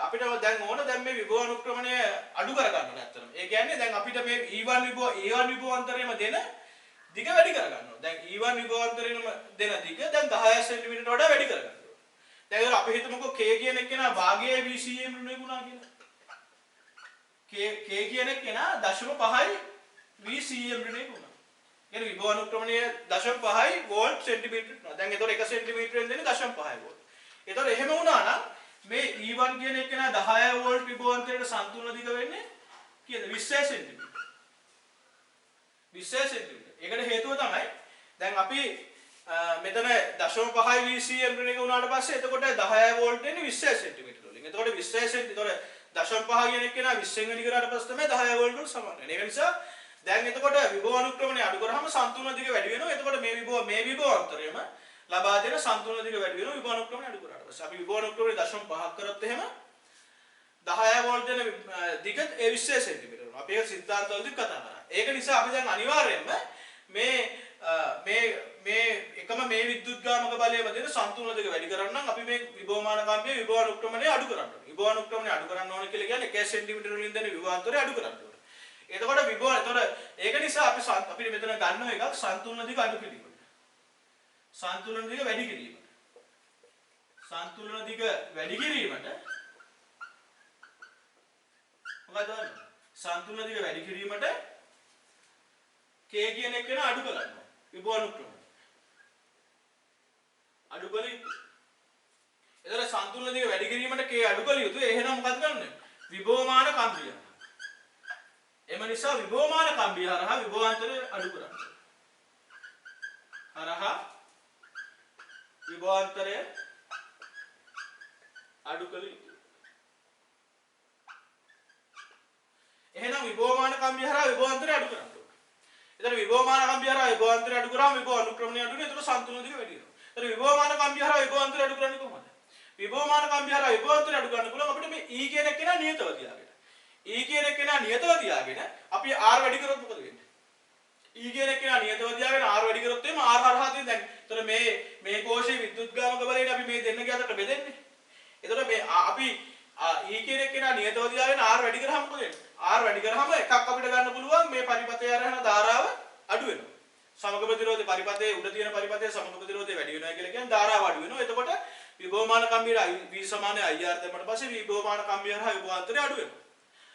අපිට දැන් ඕන දැන් මේ විභව අනුක්‍රමණය අඩු කර ගන්න ඕනේ අත්තටම. ඒ කියන්නේ දැන් අපිට මේ E1 විභවාන්තරයම දෙන දිග වැඩි කර ගන්න ඕනේ. දැන් E1 විභවාන්තරයම දෙන දිග දැන් 10 සෙන්ටිමීටරට වඩා වැඩි කර ගන්න ඕනේ. දැන් ඒක අපි හිතමුකෝ K කියන එක නා භාගයේ VCM රුණුුණා කියලා. K කියන එක නා 0.5 VCM රුණුුණා. يعني විභව අනුක්‍රමණය 0.5 වෝල්ට් සෙන්ටිමීටර නා. දැන් ඒතකොට 1 සෙන්ටිමීටරෙන් දෙන්නේ 0.5 වෝල්ට්. ඒතකොට එහෙම වුණා නම් මේ E1 කියන එක නා 10 වෝල්ට් විභවාන්තරයට සන්තුලන දිග වෙන්නේ කීයද? 20 සෙන්ටිමීටර. 20 සෙන්ටිමීටර. ඒකට හේතුව තමයි දැන් අපි මෙතන 0.5 VCM රුණුක වුණාට පස්සේ එතකොට 10 වෝල්ට් එන්නේ 20 සෙන්ටිමීටර වලින්. එතකොට 20 සෙන්ටිමීටර 0.5 කියන එක නා 20 වෙනි කරාට පස්සේ තමයි 10 වෝල්ට් වලට සමාන වෙන්නේ. ඒ නිසා දැන් එතකොට විභව අනුක්‍රමණය අඩු කරාම සන්තුලන දිග වැඩි වෙනවා. එතකොට මේ විභවාන්තරයම ලබා දෙන සන්තුලන දිග වැඩි වෙනවා විභව අනුක්‍රමණය අඩු කරාට පස්සේ. අපි විභව අනුක්‍රමණය 0.5ක් කරොත් එහෙම 10 වෝල්ට් දෙන දිග 20 සෙන්ටිමීටර වෙනවා. අපි ඒක සිද්ධාන්තවලදී කතා කරා. ඒක නිසා අපි දැන් අනිවාර්යයෙන්ම මේ එකම මේ විද්‍යුත්ගාමක බලයම දෙන සන්තුලන දෙක වැඩි කරන්න නම් අපි මේ විභවමාන කම්පිය විභව අනුක්‍රමණය අඩු කරන්න ඕනේ. විභව අනුක්‍රමණය අඩු කරන්න ඕනේ කියලා කියන්නේ 1 සෙන්ටිමීටර වලින් දෙන විභවාන්තරය අඩු කරන්න ඕනේ. එතකොට ඒක නිසා අපි මෙතන ගන්න එකක් සන්තුලන දිග අඩු කිරීම. සන්තුලන දිග වැඩි කිරීම. සන්තුලන දිග වැඩි කිරීමට මොකද කරන්නේ? සන්තුලන දිග වැඩි කිරීමට K කියන එක වෙන අඩු කරන්න. විභව අනුක්‍රමණය. අඩු කළ යුතුයි. එතකොට සන්තුලන දිග වැඩි කිරීමට K අඩු කළ යුතුයි. එහෙනම් මොකද කරන්නේ? විභවමාන කම්බිය. එම නිසා විභවමාන කම්බිය හරහා විභවාන්තරය අඩු කරන්න. හරහා විභවාන්තරය අඩු කළ යුතුයි. එහෙනම් විභවමාන කම්බිය හරහා විභවාන්තරය අඩු කරන්න. එතන විභවමාන කම්බිය හරහා විභවාන්තරය අඩු කරාම විභව අනුක්‍රමණය අඩු වෙනවා. එතකොට සන්තුලන දිග වැඩි වෙනවා. එතන විභවමාන කම්බිය හරහා විභවාන්තරය අඩු කරන්නේ කොහොමද? විභවමාන කම්බිය හරහා විභවාන්තරය අඩු කරන්න පුළුවන් අපිට මේ E කියන එක නා නියතව තියාගෙන. E කියන එක නා නියතව තියාගෙන අපි R වැඩි කරොත් මොකද වෙන්නේ? E කියන එක නා නියතව තියාගෙන R වැඩි කරොත් එimhe R හරහා තියෙන දැන් එතන මේ කෝෂයේ විද්‍යුත්ගාමක බලයෙන් අපි මේ දෙන්නගේ අතර බෙදෙන්නේ. එතකොට මේ අපි E කියන එක නා නියතව තියාගෙන R වැඩි කරාම මොකද වෙන්නේ? R වැඩි කරාම එකක් අපිට ගන්න පුළුවන් මේ පරිපථය යන ධාරාව අඩු වෙනවා. සමග ප්‍රතිරෝධ පරිපථයේ උඩ තියෙන පරිපථයේ සමග ප්‍රතිරෝධය වැඩි වෙනවා කියලා කියන්නේ ධාරාව අඩු වෙනවා. එතකොට විභවමාන කම්බියට V සමානයි IR දැම්මට පස්සේ විභවමාන කම්බිය හරහා විභවාන්තරය අඩු වෙනවා.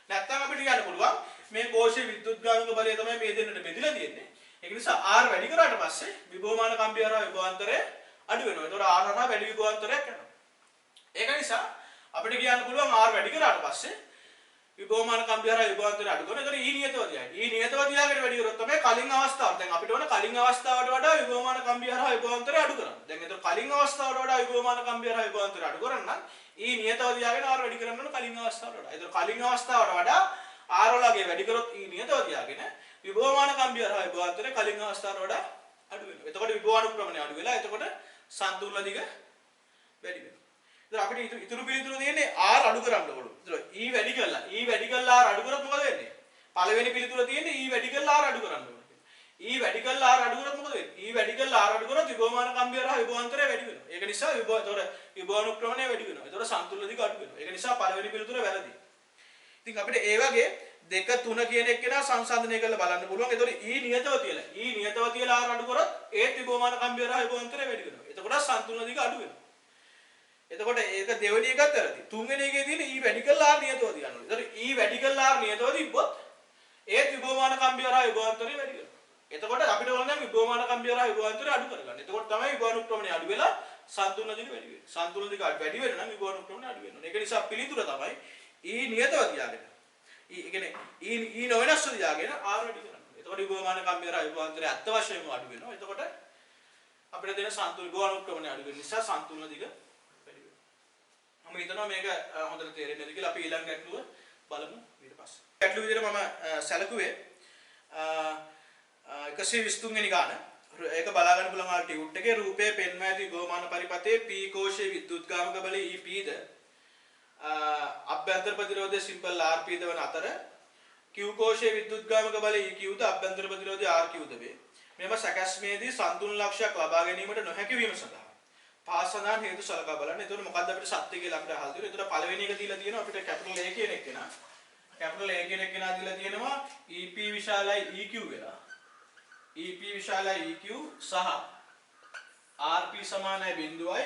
නැත්තම් අපිට කියන්න පුළුවන් මේ කෝෂයේ විද්‍යුත්ගාමික බලය තමයි මේ දෙන්නට බෙදලා තියෙන්නේ. ඒක නිසා R වැඩි කරාට පස්සේ විභවමාන කම්බිය හරහා විභවාන්තරය අඩු වෙනවා. ඒතකොට R හරහා වැඩි විභවාන්තරයක් යනවා. ඒක නිසා අපිට කියන්න පුළුවන් R වැඩි කරාට පස්සේ විභවමාන කම්බිය හරහා විභවාන්තරය අඩු කරනවා. ඒතකොට E නියතව තියාගන්න. E නියතව තියාගෙන වැඩි කරොත් තමයි කලින් අවස්ථාවට. දැන් අපිට ඕන කලින් අවස්ථාවට වඩා විභවමාන කම්බිය හරහා විභවාන්තරය අඩු කරන්න. දැන් ඒතකොට කලින් අවස්ථාවට වඩා විභවමාන කම්බිය හරහා විභවාන්තරය අඩු කරන්න නම් E නියතව තියාගෙන R වැඩි කරන්න ඕන කලින් අවස්ථාවට වඩා. ඒතකොට කලින් අවස්ථාවට වඩා R වලගේ වැඩි කරොත් E නියතව තියාගෙන විභවමාන කම්බිය හරහා විභවාන්තරය කලින් අවස්ථාවට වඩා අඩු වෙනවා. එතකොට විභවානුක්‍රමණය අඩු වෙලා එතකොට සන්තුලන දිග වැඩි වෙනවා. අපිට ඉතුරු පිළිතුරු තියෙන්නේ R අඩු කරන්න ඕන. E වැඩි කළා R අඩු කරොත් මොකද වෙන්නේ? පළවෙනි පිළිතුර තියෙන්නේ E වැඩි කළා R අඩු කරන්න ඕන. E වැඩි කළා R අඩු කරොත් මොකද වෙන්නේ? E වැඩි කළා R අඩු කරොත් විභවමාන කම්බිය හරහා විභවාන්තරය වැඩි වෙනවා. ඒක නිසා විභවානුක්‍රමණය වැඩි වෙනවා. ඒතකොට සන්තුලන දිග අඩු වෙනවා. ඒක නිසා පළවෙනි පිළිතුර වැරදි. ඉතින් අපිට ඒ වගේ 2 3 කියන එක නා සංසන්දනය කරලා බලන්න පුළුවන්. ඒතකොට E නියතව තියලා R අඩු කරොත් ඒත් විභවමාන කම්බිය හරහා විභවාන්තරය වැඩි වෙනවා. එතකොට සන්තුලන දිග අඩු වෙනවා. එතකොට ඒක දෙවෙනි එකත් වැරදි. තුන්වෙනි එකේ තියෙන E වැඩි කළා R නියතව තියන්න ඕනේ. ඒතකොට E වැඩි කළා R නියතව තිබ්බොත් ඒත් විභවමාන කම්බිය හරහා විභවාන්තරය වැඩි වෙනවා. එතකොට අපිට ඕන නම් විභවමාන කම්බි හරහා විභවාන්තරය අඩු කරගන්න. එතකොට තමයි විභවානුක්‍රමණය අඩු වෙලා සන්තුලන දිග වැඩි වෙන්නේ. සන්තුලන දිග වැඩි වෙන නම් විභවානුක්‍රමණය අඩු වෙනවා. ඒක නිසා පිළිතුර තමයි E නියතව තියාගෙන. E කියන්නේ E නොවෙනස්ව තියාගෙන R වැඩි කරනවා. එතකොට විභවමාන කම්බි හරහා විභවාන්තරය අත්ත වශයෙන්ම අඩු වෙනවා. එතකොට අපිට දෙන සන්තුලන විභවානුක්‍රමණය අඩු වෙන නිසා සන්තුලන දිග වැඩි වෙනවා. මම හිතනවා මේක හොඳට තේරෙන්නේ නැති කියලා. අපි ඊළඟ ගැටලුව බලමු ඊට පස්සේ. ගැටලුව විදිහට මම සැලකුවේ 123 වෙනි ගාන. ඒක බලා ගන්න පුළුවන් ආ ටියුට් එකේ රූපයේ පෙන්වා ඇති විභවමාන පරිපථයේ P කෝෂයේ විද්‍යුත්ගාමක බලය EP ද අභ්‍යන්තර ප්‍රතිරෝධය සිම්පල් RP ද වන අතර Q කෝෂයේ විද්‍යුත්ගාමක බලය EQ ද අභ්‍යන්තර ප්‍රතිරෝධය RQ ද වේ. මෙම සැකැස්මේදී සන්තුලන ලක්ෂයක් ලබා ගැනීමට නොහැකි වීම සඳහා පහත් සඳහන් හේතු සලකා බලන්න. එතකොට මොකද්ද අපිට සත්‍ය කියලා අපිට අහලා තියෙනවා. එතකොට පළවෙනි එක දීලා තියෙනවා අපිට කැපිටල් A කියන එක නා. කැපිටල් A කියන එක නා දීලා තියෙනවා EP විශාලයි EQ වෙලා. EP විශාලයි EQ සහ RP සමානයි බිඳුවයි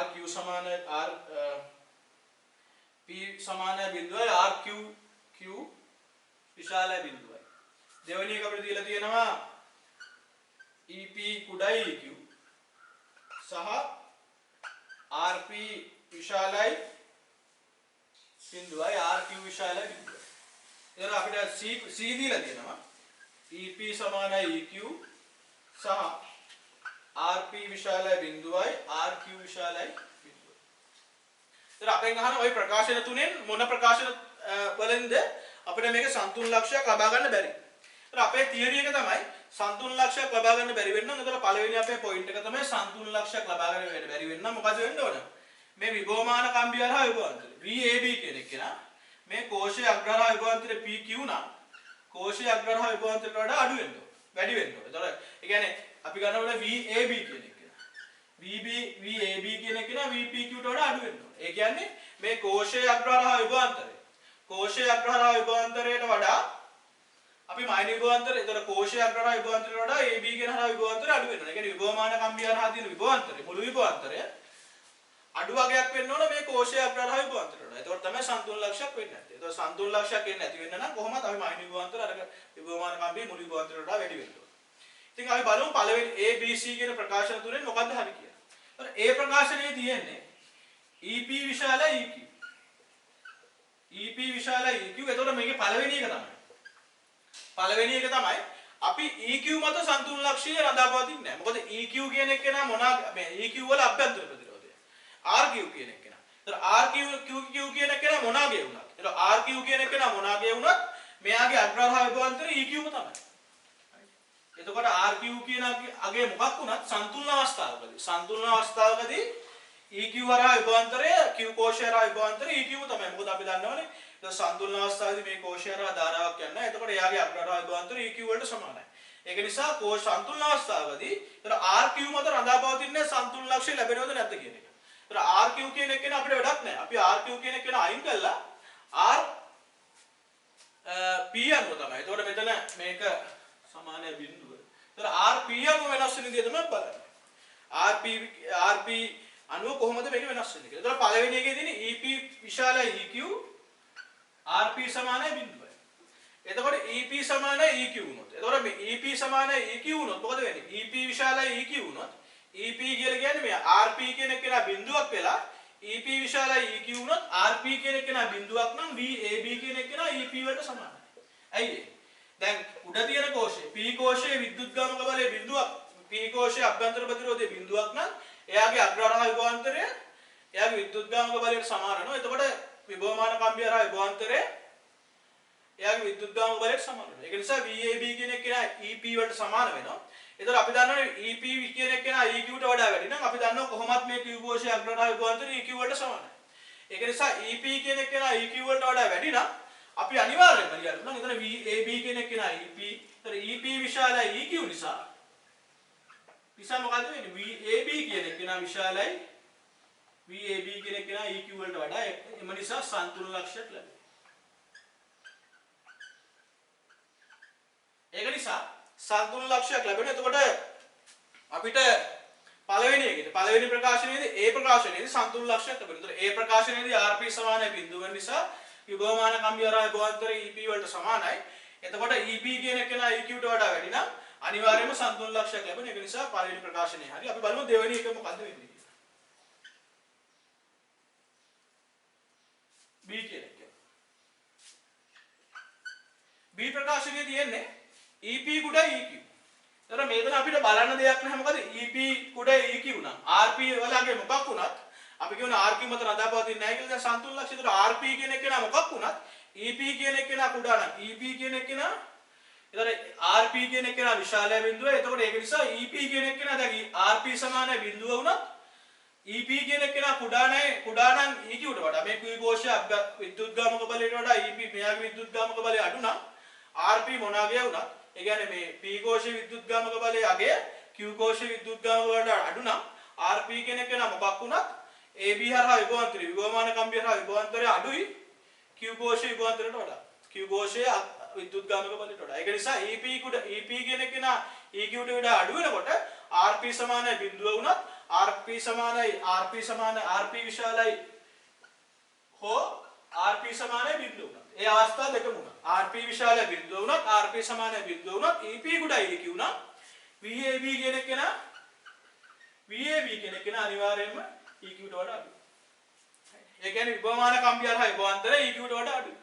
RQ සමානයි P සමානයි බිඳුවයි RQ විශාලයි බිඳුවයි. දෙවෙනි එක අපිට දීලා තියෙනවා EP කුඩයි EQ සහ RP විශාලයි බිඳුවයි RQ විශාලයි බිඳුවයි. එතන අපිට C දීලා තියෙනවා EP සමානයි EQ සහ RP විශාලයි බිඳුවයි RQ විශාලයි බිඳුවයි. ඒතර අපෙන් අහන ওই ප්‍රකාශන තුනෙන් මොන ප්‍රකාශන වලින්ද අපිට මේක සන්තුලන ලක්ෂයක් ලබා ගන්න බැරි. ඒතර අපේ තියරි එක තමයි සන්තුලන ලක්ෂයක් ලබා ගන්න බැරි වෙන්න. ඒතර පළවෙනි අපේ පොයින්ට් එක තමයි සන්තුලන ලක්ෂයක් ලබා ගන්න බැරි වෙන්න මොකද වෙන්න ඕන? මේ විභවමාන කම්බිය හරහා විභවාන්තරය VAB කියන එක නා මේ කෝෂයේ අග්‍රහරහා විභවාන්තරය PQ නා කෝෂයේ අග්‍රහරහා විභවාන්තරයට වඩා අඩු වෙන්න ඕන. වැඩි වෙන්න ඕන. ඒතර ඒ කියන්නේ අපි ගන්නකොට VAB කියන එක නා VAB කියන එක නා VPQ ට වඩා අඩු වෙන්න ඕන. ඒ කියන්නේ මේ කෝෂයේ අග්‍රහරහා විභවාන්තරයට වඩා අපි මයින විභවාන්තරය ඒතර කෝෂයේ අග්‍රහරහා විභවාන්තරයට වඩා AB කියන හරහා විභවාන්තරය අඩු වෙනවා. ඒ කියන්නේ විභවමාන කම්බිය හරහා තියෙන විභවාන්තරය මුළු විභවාන්තරය අඩු වගයක් වෙන්න ඕන මේ කෝෂයේ අග්‍රහරහා විභවාන්තරයට වඩා. ඒතකොට තමයි සන්තුලන ලක්ෂයක් වෙන්නේ නැත්තේ. ඒතකොට සන්තුලන ලක්ෂයක් එන්නේ නැති වෙන්න නම් කොහොමද අපි මයින විභවාන්තර අර විභවමාන කම්බිය මුළු විභවාන්තරයට වඩා වැඩි වෙන්න ඕන. ඉතින් අපි බලමු පළවෙනි A B C කියන ප්‍රකාශන තුනෙන් මොකක්ද හරි කියලා. ඒතර A ප්‍රකාශනයේ තියෙන්නේ EP විශාලයි EQ. EP විශාලයි EQ. ඒතකොට මේකේ පළවෙනි එක තමයි. පළවෙනි එක තමයි අපි EQ මත සන්තුලන ලක්ෂය රඳාපවතින්නේ නැහැ. මොකද EQ කියන එක නා මොනවා මේ EQ වල අභ්‍යන්තර ප්‍රතිරෝධය. RQ කියන එක නා. ඒතර RQ කියන එක නා මොනාගේ වුණත්. ඒතර RQ කියන එක නා මොනාගේ වුණත් මෙයාගේ අග්‍රහරහා විභවාන්තරය EQ ම තමයි. එතකොට RQ කියන අගේ මොකක් වුණත් සන්තුලන අවස්ථාවකදී EQ හරහා විභවාන්තරය Q කෝෂය හරහා විභවාන්තරය EQ ම තමයි. මොකද අපි දන්නවනේ සන්තුලන අවස්ථාවේදී මේ කෝෂය හරහා ධාරාවක් යනවා. එතකොට එයාගේ අග්‍රහරහා විභවාන්තරය EQ වලට සමානයි. ඒක නිසා කෝෂ සන්තුලන අවස්ථාවේදී ඒතර RQ මත රඳාපවතින්නේ සන්තුලන ලක්ෂය ලැබෙනවද නැද්ද කියන එක. ඒතර RQ කියන එක නේ අපිට වැඩක් නැහැ. අපි RQ කියන එක නේ අයින් කළා R P අනුව තමයි. එතකොට මෙතන මේක සමානයි බිඳුව. ඒතර R P අනුව වෙනස් වෙන විදිය තමයි බලන්නේ. RP අනුව කොහොමද මේක වෙනස් වෙන්නේ කියලා. ඒතර පළවෙනි එකේ තියෙන EP විශාලයි EQ RP සමානයි බිඳුවයි. එතකොට EP සමානයි EQ වුණොත්. එතකොට මේ EP සමානයි EQ වුණොත් මොකද වෙන්නේ? EP විශාලයි EQ වුණොත් EP කියලා කියන්නේ මේ RP කියන එක නා බිඳුවක් වෙලා EP විශාලයි EQ වුණොත් RP කියන එක නා බිඳුවක් නම් VAB කියන එක නා EP වලට සමානයි. ඇයි ඒ? දැන් උඩ තියෙන කෝෂය P කෝෂයේ විද්‍යුත්ගාමක බලය බිඳුවක් P කෝෂයේ අභ්‍යන්තර ප්‍රතිරෝධය බිඳුවක් නම් එයාගේ අග්‍රහරහා විභවාන්තරය එයාගේ විද්‍යුත්ගාමක බලයට සමාන වෙනවා. එතකොට විභවමාන කම්බිය හරහා විභවාන්තරය එයාගේ විද්‍යුත්ගාමක බලයට සමාන වෙනවා. ඒක නිසා VAB කියන එක නා EP වලට සමාන වෙනවා. එතකොට අපි දන්නවනේ EP කියන එක නා EQ ට වඩා වැඩි නම් අපි දන්නවා කොහොමත් මේ Q කෝෂයේ අග්‍රහරහා විභවාන්තරය EQ වලට සමානයි. ඒක නිසා EP කියන එක නා EQ වලට වඩා වැඩි නම් අපි අනිවාර්යයෙන්ම ලියන්න ඕන. එතන VAB කියන එක නා EP. එතන EP විශාලයි EQ නිසා මොකද වෙන්නේ? VAB කියන එක නා විශාලයි VAB කියන එක නා EQ වලට වඩා එම නිසා සන්තුලන ලක්ෂයක් ලැබෙනවා. ඒක නිසා සන්තුලන ලක්ෂයක් ලැබෙනවා. එතකොට අපිට පළවෙනි ප්‍රකාශනයේදී A ප්‍රකාශනයේදී සන්තුලන ලක්ෂයක් ලැබෙනවා. එතකොට A ප්‍රකාශනයේදී RP සමානයි බිඳුව නිසා විභවමාන කම්බිය හරහා විභවාන්තරය EP වලට සමානයි. එතකොට EP කියන එක නා EQ ට වඩා වැඩි නම් අනිවාර්යයෙන්ම සන්තුලන ලක්ෂයක් ලැබෙන. ඒක නිසා පළවෙනි ප්‍රකාශනය හරි. අපි බලමු දෙවෙනි එක මොකද්ද වෙන්නේ කියලා. B කියන එක. B ප්‍රකාශනයේ තියෙන්නේ EP කුඩ EQ. එතකොට මේකන අපිට බලන්න දෙයක් නැහැ මොකද EP කුඩ EQ නම් RP වලගේ මොකක් වුණත් අපි කියන RQ මත රඳාපවතින්නේ නැහැ කියලා. දැන් සන්තුලන ලක්ෂය. එතකොට RP කියන එක නා මොකක් වුණත් EP කියන එක නා කුඩා නම් EP කියන එක නා එතකොට RP කියන එක නා විශාල බිඳුව. එතකොට ඒක නිසා EP කියන එක නා දැන් RP සමානයි බිඳුව වුණත් EP කියන එක නා කුඩා නම් EQ ට වඩා මේ q කෝෂය විද්‍යුත්ගාමක බලයට වඩා EP මෙයාගේ විද්‍යුත්ගාමක බලය අඩු නම් RP මොනාගේ වුණත් ඒ කියන්නේ මේ P කෝෂයේ විද්‍යුත්ගාමක බලයේ අගය Q කෝෂයේ විද්‍යුත්ගාමක බලයට අඩු නම් RP කියන එක නා මොකක් වුණත් AB හරහා විභවාන්තරය විභවමාන කම්බිය හරහා විභවාන්තරය අඩුයි Q කෝෂයේ විභවාන්තරයට වඩා Q කෝෂයේ විද්‍යුත්ගාමක බලයට වඩා. ඒක නිසා EP කියන එක නා EQ ට වඩා අඩු වෙනකොට RP සමානයි බිඳුව වුණත් RP සමානයි RP විශාලයි හෝ RP සමානයි බිඳුව වුණත් ඒ අවස්ථා දෙකම වුණා. RP විශාලයි බිඳුව වුණත් RP සමානයි බිඳුව වුණත් EP කුඩයි EQ නම් VAB කියන එක නා අනිවාර්යයෙන්ම EQ ට වඩා අඩුයි. ඒ කියන්නේ විභවමාන කම්බිය හරහා විභවාන්තරය EQ ට වඩා අඩුයි.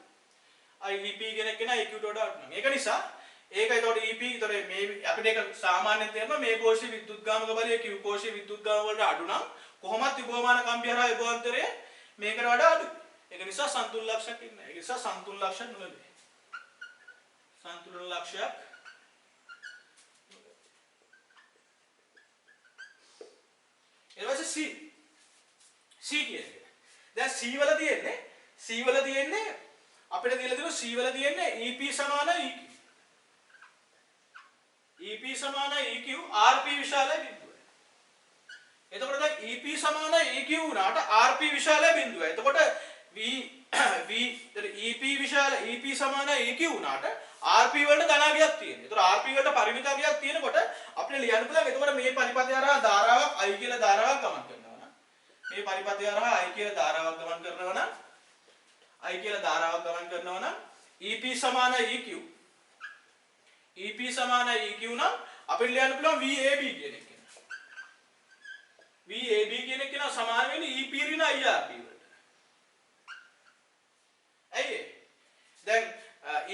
EP කියන එක නා EQ ට වඩා අඩු නම්. ඒක නිසා ඒක ඒතකොට EP ඒතකොට මේ අපිට ඒක සාමාන්‍යයෙන් තේරෙනවා මේ කෝෂයේ විද්‍යුත්ගාමක බලය Q කෝෂයේ විද්‍යුත්ගාමක වලට අඩු නම් කොහොමත් විභවමාන කම්බිය හරහා විභවාන්තරය මේකට වඩා අඩුයි. ඒක නිසා සන්තුලන ලක්ෂයක් ඉන්නේ. ඒක නිසා සන්තුලන ලක්ෂයක් නෙවෙයි. සන්තුලන ලක්ෂයක් ඊට පස්සේ C කියන එක. දැන් C වල තියෙන්නේ අපිට දීලා තියෙනවා C වල තියෙන්නේ EP සමාන EQ. EP සමාන EQ RP විශාලයි බිඳුවයි. එතකොට දැන් EP සමාන EQ වුණාට RP විශාලයි බිඳුවයි. එතකොට EP සමාන EQ වුණාට RP වලට ධනාගයක් තියෙනවා. එතකොට RP වලට පරිමිත අගයක් තියෙනකොට අපිට ලියන්න පුළුවන්. එතකොට මේ පරිපථය හරහා ධාරාවක් I කියලා ධාරාවක් ගමන් කරනවා නම් මේ පරිපථය හරහා I කියලා ධාරාවක් ගමන් කරනවා නම් EP සමාන EQ නම් අපිට ලියන්න පුළුවන් VAB කියන එක. VAB කියන එක නා සමාන වෙන්නේ EP ඍණ IRP වලට. ඇයි දැන්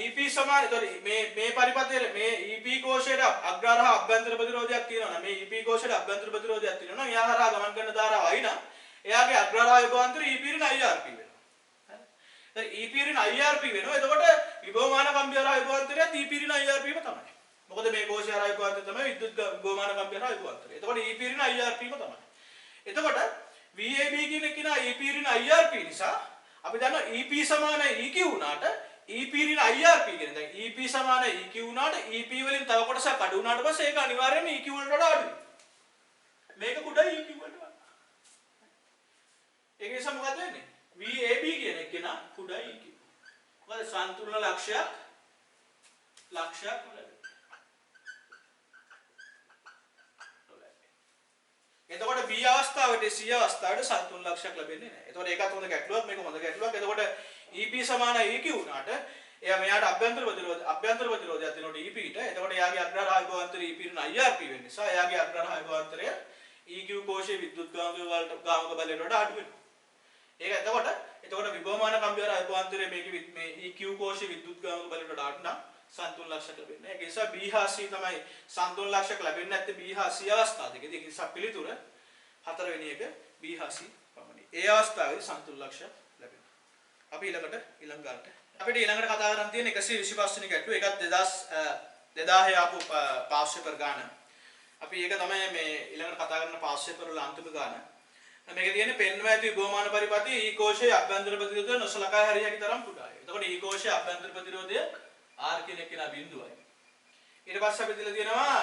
EP සමාන ඒතකොට මේ පරිපථයේ මේ EP කෝෂයට අග්‍රහරහා අභ්‍යන්තර ප්‍රතිරෝධයක් තියෙනවා නම් මේ EP කෝෂයට අභ්‍යන්තර ප්‍රතිරෝධයක් තියෙනවා නම් එයා හරහා ගමන් කරන ධාරාව I නම් එයාගේ අග්‍රහරහා විභවාන්තර EP ඍණ IRP වෙනවා. දැන් EP ඍණ IRP වෙනවා. එතකොට විභවමාන කම්බිය හරහා විභවාන්තරයත් EP ඍණ IRP ම තමයි. මොකද මේ කෝෂය හරහා විභවාන්තරය තමයි විද්‍යුත් විභවමාන කම්බිය හරහා විභවාන්තරය. එතකොට EP ඍණ IRP ම තමයි. එතකොට VAB කියන එක නා EP ඍණ IRP නිසා අපි දන්නවා EP සමාන EQ වුණාට EP ඍණ IRP කියන දැන් EP සමාන EQ වුණාට EP වලින් තව කොටසක් අඩු වුණාට පස්සේ ඒක අනිවාර්යයෙන්ම EQ වලට වඩා අඩුයි. මේක කුඩයි EQ වලට වඩා. ඒක නිසා මොකද වෙන්නේ? VAB කියන එක නා කුඩයි EQ. මොකද සන්තුලන ලක්ෂයක් වල. එතකොට B අවස්ථාවට C අවස්ථාවට සන්තුලන ලක්ෂයක් ලැබෙන්නේ නැහැ. එතකොට ඒකත් හොඳ ගැටලුවක් මේක හොඳ ගැටලුවක්. එතකොට EP සමාන EQ වුණාට එයා මෙයාට අභ්‍යන්තර ප්‍රතිරෝධයක් දෙනකොට EP ට. එතකොට එයාගේ අග්‍රහරහා විභවාන්තරය EP ඍණ IRP වෙන නිසා එයාගේ අග්‍රහරහා විභවාන්තරය EQ කෝෂයේ විද්‍යුත්ගාමක බලයට වඩා අඩු වෙනවා. ඒක එතකොට විභවමාන කම්බිය හරහා විභවාන්තරය මේ EQ කෝෂයේ විද්‍යුත්ගාමක බලයට වඩා අඩු නම් සන්තුලන ලක්ෂයක් ලැබෙන්නේ. ඒක නිසා B හා C තමයි සන්තුලන ලක්ෂයක් ලැබෙන්නේ නැත්තේ B හා C අවස්ථා දෙකේදී. ඒක නිසා පිළිතුර හතරවෙනි එක B හා C පමණයි. ඒ අවස්ථාවේ සන්තුලන ලක්ෂයක් ලැබෙනවා. අපි ඊළඟ ගානට අපිට ඊළඟට කතා කරන්න තියෙන 125 වෙනි ගැටුව. ඒකත් 2000 ආපු පාස් පේපර් ගාන. අපි ඒක තමයි මේ ඊළඟට කතා කරන පාස් පේපර් වල අන්තිම ගාන. මේක තියෙන්නේ පෙන්වා ඇති විභවමාන පරිපථය E කෝෂයේ අභ්‍යන්තර ප්‍රතිරෝධය නොසලකා හැරිය හැකි තරම් කුඩායි. එතකොට E කෝෂයේ අභ්‍යන්තර ප්‍රතිරෝධය R කියන එක නා බිඳුවයි. ඊට පස්සේ අපි දීලා තියෙනවා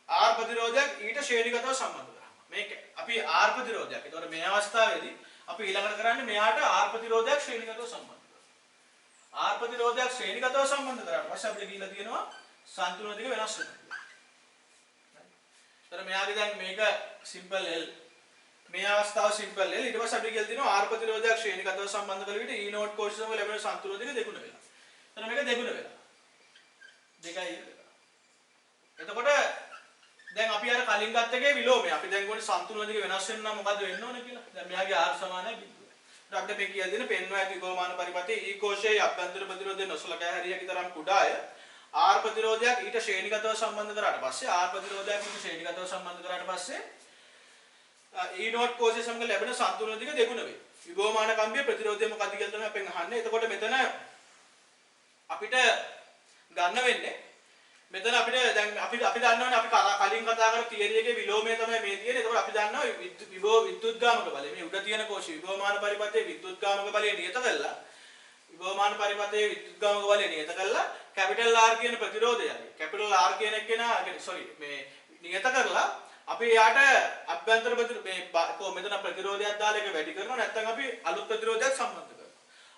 R ප්‍රතිරෝධයක් ඊට ශ්‍රේණිගතව සම්බන්ධ කරනවා. මේක අපි R ප්‍රතිරෝධයක්. ඒතකොට මේ අවස්ථාවේදී අපි ඊළඟට කරන්නේ මෙයාට R ප්‍රතිරෝධයක් ශ්‍රේණිගතව සම්බන්ධ කරනවා. R ප්‍රතිරෝධයක් ශ්‍රේණිගතව සම්බන්ධ කරාට පස්සේ අපිට කියලා තියෙනවා සන්තුලන දෙක වෙනස් වෙනවා. ඒතර මෙයාගේ දැන් මේක සිම්පල් L. මේ අවස්ථාව සිම්පල් L. ඊට පස්සේ අපිට කියලා තියෙනවා R ප්‍රතිරෝධයක් ශ්‍රේණිගතව සම්බන්ධ කළ විට E නෝඩ් කෝෂ සම ලැබෙන සන්තුලන දෙක දෙගුණ වෙනවා. එතන මේක දෙගුණ වෙනවා. 2යි. එතකොට දැන් අපි අර කලින් ගත්ත එකේ විලෝමය. අපි දැන් ගොනේ සම්තුලන දෙක වෙනස් වෙන්න නම් මොකද වෙන්න ඕනේ කියලා. දැන් මෙයාගේ r සමානයි බිඳුව. ඒත් අපිට මේ කියලා දෙන පෙන්වා ඇති විභවමාන පරිපථයේ E කෝෂයේ අභ්‍යන්තර ප්‍රතිරෝධය නොසලකා හැරිය හැකි තරම් කුඩාය. R ප්‍රතිරෝධයක් ඊට ශ්‍රේණිගතව සම්බන්ධ කරාට පස්සේ R ප්‍රතිරෝධයක් ඊට ශ්‍රේණිගතව සම්බන්ධ කරාට පස්සේ E නෝට් කෝෂයේ සමග ලැබෙන සම්තුලන දෙක දෙගුණ වෙයි. විභවමාන කම්බිය ප්‍රතිරෝධය මොකක්ද කියලා තමයි අපෙන් අහන්නේ. එතකොට මෙතන අපිට ගන්න වෙන්නේ මෙතන අපිට දැන් අපි දන්නවනේ අපි කලින් කතා කර තියරි එකේ විලෝමය තමයි මේ තියෙන්නේ. එතකොට අපි දන්නවා විද්‍යුත්ගාමක බලය. මේ උඩ තියෙන කෝෂය විභවමාන පරිපථයේ විද්‍යුත්ගාමක බලය නියත කළා. විභවමාන පරිපථයේ විද්‍යුත්ගාමක බලය නියත කළා. කැපිටල් R කියන ප්‍රතිරෝධයයි. කැපිටල් R කියන එකේනා මේ නියත කරලා අපි යාට අභ්‍යන්තර මෙතන ප්‍රතිරෝධයක් දාලා එක වැඩි කරනවා. නැත්නම් අපි අලුත් ප්‍රතිරෝධයක් සම්බන්ධ කරනවා.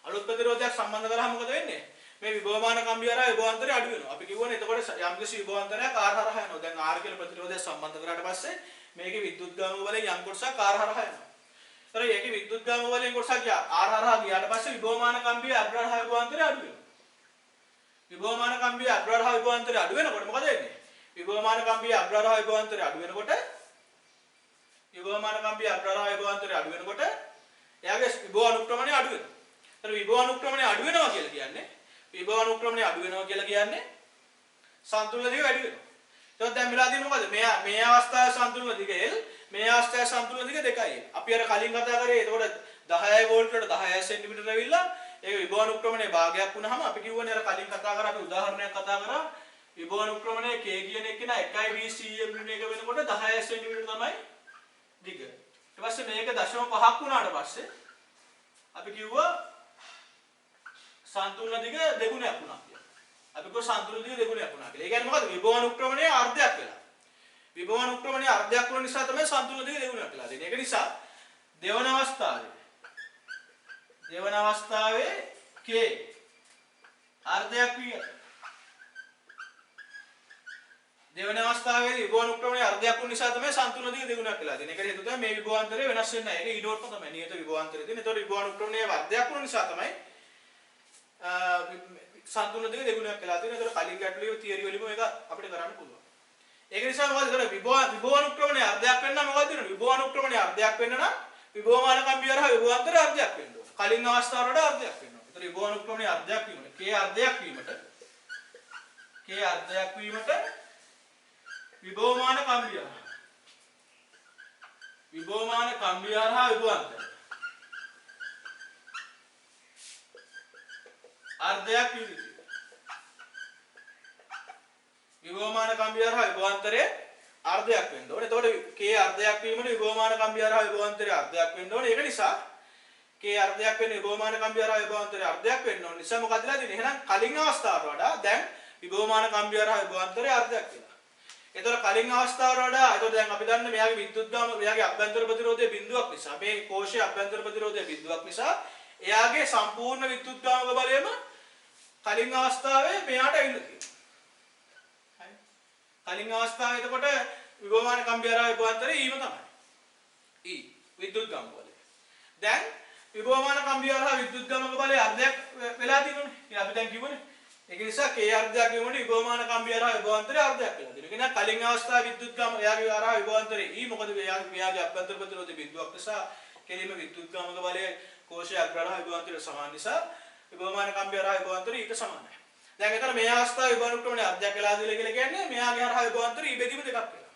අලුත් ප්‍රතිරෝධයක් සම්බන්ධ කරාම මොකද වෙන්නේ? මේ විභවමාන කම්බිය හරහා විභවාන්තරය අඩු වෙනවා. අපි කියවනේ එතකොට යම්කිසි විභවාන්තරයක් R හරහා යනවා. දැන් R කියන ප්‍රතිරෝධය සම්බන්ධ කරාට පස්සේ මේකේ විද්‍යුත්ගාමක බලයෙන් යම් කොටසක් R හරහා යනවා. ඒතර මේකේ විද්‍යුත්ගාමක බලයෙන් කොටසක් R හරහා ගියාට පස්සේ විභවමාන කම්බිය අග්‍ර හරහා විභවාන්තරය අඩු වෙනවා. විභවමාන කම්බිය අග්‍ර හරහා විභවාන්තරය අඩු වෙනකොට මොකද වෙන්නේ? විභවමාන කම්බිය අග්‍ර හරහා විභවාන්තරය අඩු වෙනකොට එයාගේ විභව අනුක්‍රමණය අඩු වෙනවා. ඒතර විභව අනුක්‍රමණය අඩු වෙනවා කියලා කියන්නේ විභව අනුක්‍රමණය අඩු වෙනවා කියලා කියන්නේ සම්තුලන දිග වැඩි වෙනවා. එතකොට දැන් වෙලා තියෙන්නේ මොකද? මේ අවස්ථාවේ සම්තුලන දිග L, මේ අවස්ථාවේ සම්තුලන දිග 2යි. අපි අර කලින් කතා කරේ එතකොට 10 වෝල්ට් වලට 10 සෙන්ටිමීටර ඇවිල්ලා ඒක විභව අනුක්‍රමණයේ භාගයක් වුණාම අපි කිව්වනේ අර කලින් කතා කරා අපි උදාහරණයක් කතා කරා විභව අනුක්‍රමණයේ K කියන එක න 1/20 එක වෙනකොට 10 සෙන්ටිමීටර තමයි දිග. ඊට පස්සේ මේක 0.5ක් වුණාට පස්සේ අපි කිව්වා සම්තුලන දිග දෙගුණයක් වුණා කියලා. අපි කිව්ව සම්තුලන දිග දෙගුණයක් වුණා කියලා. ඒ කියන්නේ මොකද? විභව අනුක්‍රමණයේ අර්ධයක් වෙලා. විභව අනුක්‍රමණයේ අර්ධයක් වුණ නිසා තමයි සම්තුලන දිග දෙගුණයක් වෙලා දෙන්නේ. ඒක නිසා දෙවන අවස්ථාවේ K අර්ධයක් විය. දෙවන අවස්ථාවේදී විභව අනුක්‍රමණයේ අර්ධයක් වුණ නිසා තමයි සම්තුලන දිග දෙගුණයක් වෙලා දෙන්නේ. ඒකට හේතුව තමයි මේ විභවාන්තරය වෙනස් වෙන්නේ නැහැ. ඒක ඊඩෝට්ම තමයි නියත විභවාන්තරය තියෙන්නේ. ඒතකොට විභව අනුක්‍රමණයේ අර්ධයක් වුණ නිසා තමයි සම්තුලන දෙක දෙගුණයක් වෙලා තියෙනවා. ඒතර කලින් ගැටලුවේ තියරි වලින්ම මේක අපිට කරන්න පුළුවන්. ඒක නිසා මොකද කරන්නේ? විභව අනුක්‍රමණයේ අර්ධයක් වෙන්න නම් මොකද වෙන්නේ? විභව අනුක්‍රමණයේ අර්ධයක් වෙන්න නම් විභවමාන කම්බිය හරහා විභවාන්තරය අර්ධයක් වෙන්න ඕන. කලින් අවස්ථාව වලට අර්ධයක් වෙන්න ඕන. ඒතර විභව අනුක්‍රමණයේ අර්ධයක් වීමට K අර්ධයක් වීමට විභවමාන කම්බිය හරහා විභවාන්තරය අර්ධයක් විවිධ විභවමාන කම්බිය හරහා විභවාන්තරය අර්ධයක් වෙන්න ඕනේ. එතකොට K අර්ධයක් වීමනේ විභවමාන කම්බිය හරහා විභවාන්තරය අර්ධයක් වෙන්න ඕනේ. ඒක නිසා K අර්ධයක් වෙන විභවමාන කම්බිය හරහා විභවාන්තරය අර්ධයක් වෙන්න ඕනේ. නිසා මොකද වෙලා තියෙන්නේ? එහෙනම් කලින් අවස්ථාවට වඩා දැන් විභවමාන කම්බිය හරහා විභවාන්තරය අර්ධයක් වෙනවා. එතකොට කලින් අවස්ථාවට වඩා එතකොට දැන් අපි දන්නේ මෙයාගේ විද්‍යුත්ගාම මෙයාගේ අභ්‍යන්තර ප්‍රතිරෝධය බිඳුවක් නිසා මේ කෝෂයේ අභ්‍යන්තර ප්‍රතිරෝධය බිඳුවක් නිසා එයාගේ සම්පූර්ණ විද්‍යුත්ගාමක බලයම කලින් අවස්ථාවේ මෙයාට ඇවිල්ලා තියෙනවා. හරි. කලින් අවස්ථාවේ එතකොට විභවමාන කම්බිය හරහා විභවාන්තරය ඊම තමයි. E විද්‍යුත්ගාමක බලය. දැන් විභවමාන කම්බිය හරහා විද්‍යුත්ගාමක බලය අර්ධයක් වෙලා තියෙනවනේ. ඉතින් අපි දැන් කිව්වනේ. ඒක නිසා K අර්ධයක් කියමුනේ විභවමාන කම්බිය හරහා විභවාන්තරය අර්ධයක් වෙලා තියෙනවා. ඒ කියන්නේ කලින් අවස්ථාවේ විද්‍යුත්ගාම එයාගේ හරහා විභවාන්තරය E මොකද එයාගේ අභ්‍යන්තර ප්‍රතිරෝධය බිඳුවක් නිසා කෙලින්ම විද්‍යුත්ගාමක බලය කෝෂයේ අග්‍රහරහා විභවාන්තරය සමාන නිසා විභවමාන කම්බිය හරහා විභවාන්තරය ඊට සමානයි. දැන් එතන මේ අවස්ථාවේ විභව අනුක්‍රමණය අර්ධයක් වෙලා දීලා කියලා කියන්නේ මෙයාගේ හරහා විභවාන්තරය E බෙදීම දෙකක් වෙනවා.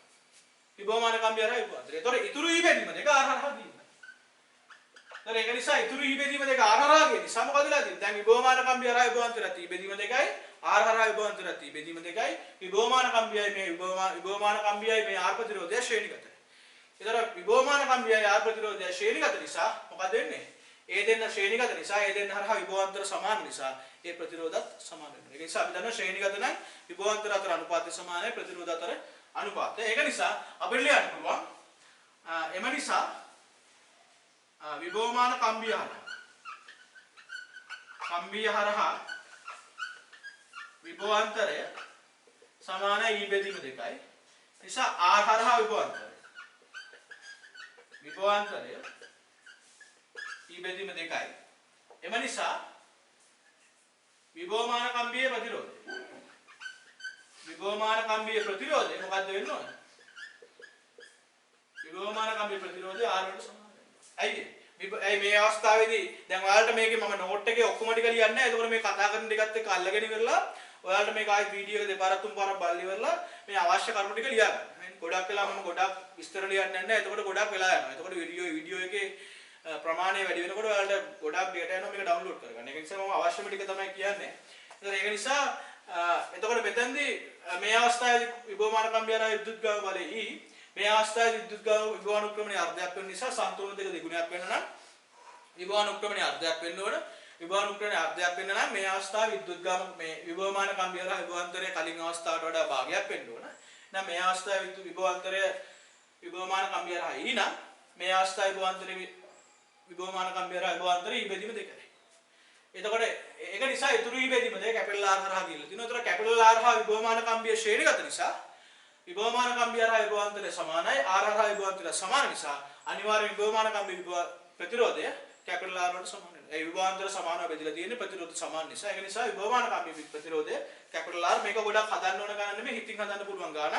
විභවමාන කම්බිය හරහා විභවාන්තරය. ඒතකොට ඉතුරු E බෙදීම දෙක R හරහා දීලා. ඒතකොට ඒක නිසා ඉතුරු E බෙදීම දෙක R හරහා ගිය නිසා මොකද වෙලා තියෙන්නේ? දැන් විභවමාන කම්බිය හරහා විභවාන්තරය E බෙදීම දෙකයි R හරහා විභවාන්තරය E බෙදීම දෙකයි විභවමාන කම්බියයි මේ විභවමාන කම්බියයි මේ R ප්‍රතිරෝධය ශ්‍රේණිගතයි. ඒතකොට විභවමාන කම්බියයි R ප්‍රතිරෝධය ශ්‍රේණිගත නිසා මොකද වෙන්නේ? ඒ දෙන්න ශ්‍රේණිගත නිසා ඒ දෙන්න හරහා විභවාන්තර සමාන නිසා ඒ ප්‍රතිරෝධත් සමාන වෙනවා. ඒක නිසා අපි දන්නවා ශ්‍රේණිගත නම් විභවාන්තර අතර අනුපාතය සමානයි ප්‍රතිරෝධ අතර අනුපාතය. ඒක නිසා අපිට ලියන්න පුළුවන් එම නිසා විභවමාන කම්බිය හරහා විභවාන්තරය සමානයි E බෙදීම දෙකයි. නිසා R හරහා විභවාන්තරය E බෙදීම දෙකයි. එම නිසා විභවමාන කම්බියේ ප්‍රතිරෝධය විභවමාන කම්බියේ ප්‍රතිරෝධය මොකද්ද වෙන්න ඕන? විභවමාන කම්බියේ ප්‍රතිරෝධය R වලට සමාන වෙනවා. ඇයි මේ අවස්ථාවේදී දැන් ඔයාලට මේකේ මම නෝට් එකේ ඔක්කොම ටික ලියන්නේ නැහැ. ඒකෝර මේ කතා කරන ටිකත් එක්ක අල්ලගෙන ඉවරලා ඔයාලට මේක ආයෙත් වීඩියෝ එක දෙපාරක් තුන් පාරක් බලලා ඉවරලා මේ අවශ්‍ය කරුණු ටික ලියා ගන්න. ගොඩක් වෙලා මම ගොඩක් විස්තර ලියන්නේ නැහැ. එතකොට ගොඩක් වෙලා යනවා. එතකොට වීඩියෝ එකේ ප්‍රමාණය වැඩි වෙනකොට ඔයාලට ගොඩක් data යනවා මේක ඩවුන්ලෝඩ් කරගන්න. ඒක නිසා මම අවශ්‍යම ටික තමයි කියන්නේ. ඒක නිසා එතකොට මෙතෙන්දී මේ අවස්ථාවේදී විභවමාන කම්බිය හරහා විද්‍යුත් ගාම බලය E මේ අවස්ථාවේදී විද්‍යුත් ගාම විභවානුක්‍රමණයේ අර්ධයක් වෙන නිසා සන්තුලන දෙක දෙගුණයක් වෙන්න නම් විභවානුක්‍රමණයේ අර්ධයක් වෙන්න ඕන. විභවානුක්‍රමණයේ අර්ධයක් වෙන්න නම් මේ අවස්ථාවේ විද්‍යුත් ගාම මේ විභවමාන කම්බිය හරහා විභවාන්තරය කලින් අවස්ථාවට වඩා භාගයක් වෙන්න ඕන. එහෙනම් මේ අවස්ථාවේ විභවාන්තරය විභවමාන කම්බිය හරහා E නම් මේ අවස්ථාවේ විභවාන්තරයේ විභවමාන කම්බිය හරහා විභවාන්තරය E බෙදීම දෙකයි. එතකොට ඒක නිසා ඉතුරු E බෙදීම දෙක කැපිටල් R හරහා ගිහිල්ලා තිනවා. ඒතර කැපිටල් R හා විභවමාන කම්බිය ශ්‍රේණිගත නිසා විභවමාන කම්බිය හරහා විභවාන්තරය සමානයි. R හරහා විභවාන්තරය සමාන නිසා අනිවාර්යයෙන් විභවමාන කම්බිය ප්‍රතිරෝධය කැපිටල් R වලට සමාන වෙනවා. ඒ විභවාන්තර සමානව බෙදලා තියෙන්නේ ප්‍රතිරෝධ සමාන නිසා. ඒක නිසා විභවමාන කම්බිය ප්‍රතිරෝධය කැපිටල් R මේක ගොඩක් හදන්න ඕන ගණන් නෙමෙයි හිතින් හදන්න පුළුවන් ගානක්.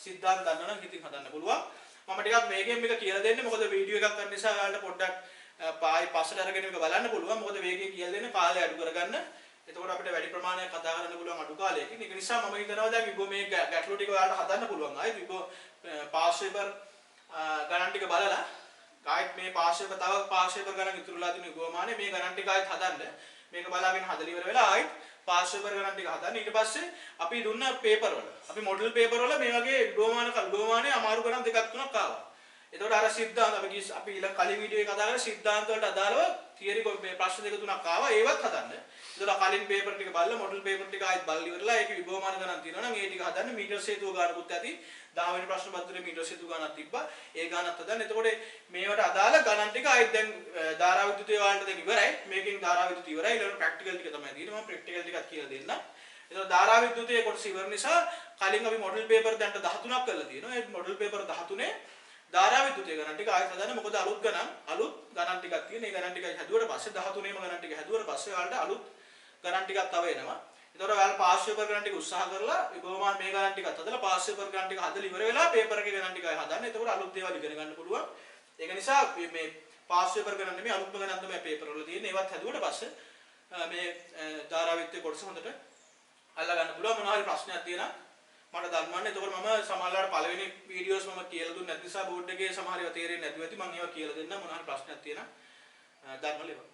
සිද්ධාන්ත දන්නවනම් හිතින් හදන්න පුළුවන්. මම ටිකක් මේකෙන් මේක කියලා දෙන්නේ මොකද වීඩියෝ එකක් කරන නිසා ඔයාලට පොඩ්ඩක් පායි පස්සට අරගෙන මේක බලන්න පුළුවන්. මොකද වේගය කියලා දෙන්නේ කාලය අඩු කරගන්න. එතකොට අපිට වැඩි ප්‍රමාණයක් කතා කරන්න පුළුවන් අඩු කාලයකින්. ඒක නිසා මම හිතනවා දැන් විභව මේ ගැටලු ටික ඔයාලට හදන්න පුළුවන්. ආයි විභව පාස් වේපර් ගණන් ටික බලලා ආයිත් මේ පාස් වේපර් තව පාස් වේපර් ගණන් ඉතුරුලා තියෙන විභවමානේ මේ ගණන් ටික ආයිත් හදන්න. මේක බලාගෙන හදලා ඉවර වෙලා ආයිත් පාස් වේපර් ගණන් ටික හදන්න. ඊට පස්සේ අපි දුන්න පේපර් වල අපි මොඩල් පේපර් වල මේ වගේ විභවමානේ අමාරු ගණන් දෙකක් තුනක් ආවා. එතකොට අර සිද්ධාන්ත අපි කලින් වීඩියෝ එකේ කතා කරලා සිද්ධාන්ත වලට අදාළව තියරි මේ ප්‍රශ්න දෙක තුනක් ආවා ඒවත් හදන්න. එතකොට කලින් පේපර් ටික බලලා මොඩල් පේපර් ටික ආයෙත් බලලා ඉවරලා ඒකේ විභවමාන ගණන් තියෙනවා නම් ඒ ටික හදන්න මීටර් සේතුව ගානකුත් ඇති 10 වෙනි ප්‍රශ්න පත්‍රයේ මීටර් සේතුව ගානක් තිබ්බා. ඒ ගානත් හදන්න. එතකොට මේවට අදාළ ගණන් ටික ආයෙත් දැන් ධාරා විද්‍යුතය වලට දැන් ඉවරයි. මේකෙන් ධාරා විද්‍යුතය ඉවරයි. ඊළඟ ප්‍රැක්ටිකල් ටික තමයි තියෙන්නේ. මම ප්‍රැක්ටිකල් ටිකක් කියලා දෙන්නම්. එතකොට ධාරා විද්‍යුතයේ කොටස ඉවර නිසා කලින් අපි මොඩල් පේපර් දැන්ට 13ක් කරලා තියෙනවා. ඒ මොඩල් පේපර් 13 ධාරා විද්‍යුතය ගණන් ටික ආයෙත් හදන්න. මොකද අලුත් ගණන් ටිකක් තියෙන. ඒ ගණන් ටික හැදුවට පස්සේ 13ේම ගණන් ටික හැදුවට පස්සේ ඔයාලට අලුත් ගණන් ටිකක් තව එනවා. ඒතකොට ඔයාලා පාස් වේපර් ගණන් ටික උත්සාහ කරලා විභවමාන මේ ගණන් ටිකත් හදලා පාස් වේපර් ගණන් ටික හදලා ඉවර වෙලා පේපර් එකේ ගණන් ටිකයි හදන්න. එතකොට අලුත් දේවල් ඉගෙන ගන්න පුළුවන්. ඒක නිසා මේ පාස් වේපර් ගණන් නෙමෙයි අලුත්ම ගණන් තමයි පේපර් වල තියෙන්නේ. ඒවත් හැදුවට පස්සේ මේ ධාරා විද්‍යුතය කොටස හොඳට අල්ලා ගන්න පුළුවන්. මොනවා හරි ප්‍රශ්නයක් තියෙනවා මට දන්වන්න. එතකොට මම සමහරවිට පළවෙනි වීඩියෝස් මම කියලා දුන්නේ නැති නිසා බෝඩ් එකේ සමහර ඒවා තේරෙන්නේ නැතුව ඇති. මම ඒවා කියලා දෙන්නම්. මොනවා හරි ප්‍රශ්නයක් තියෙනවා දන්වලා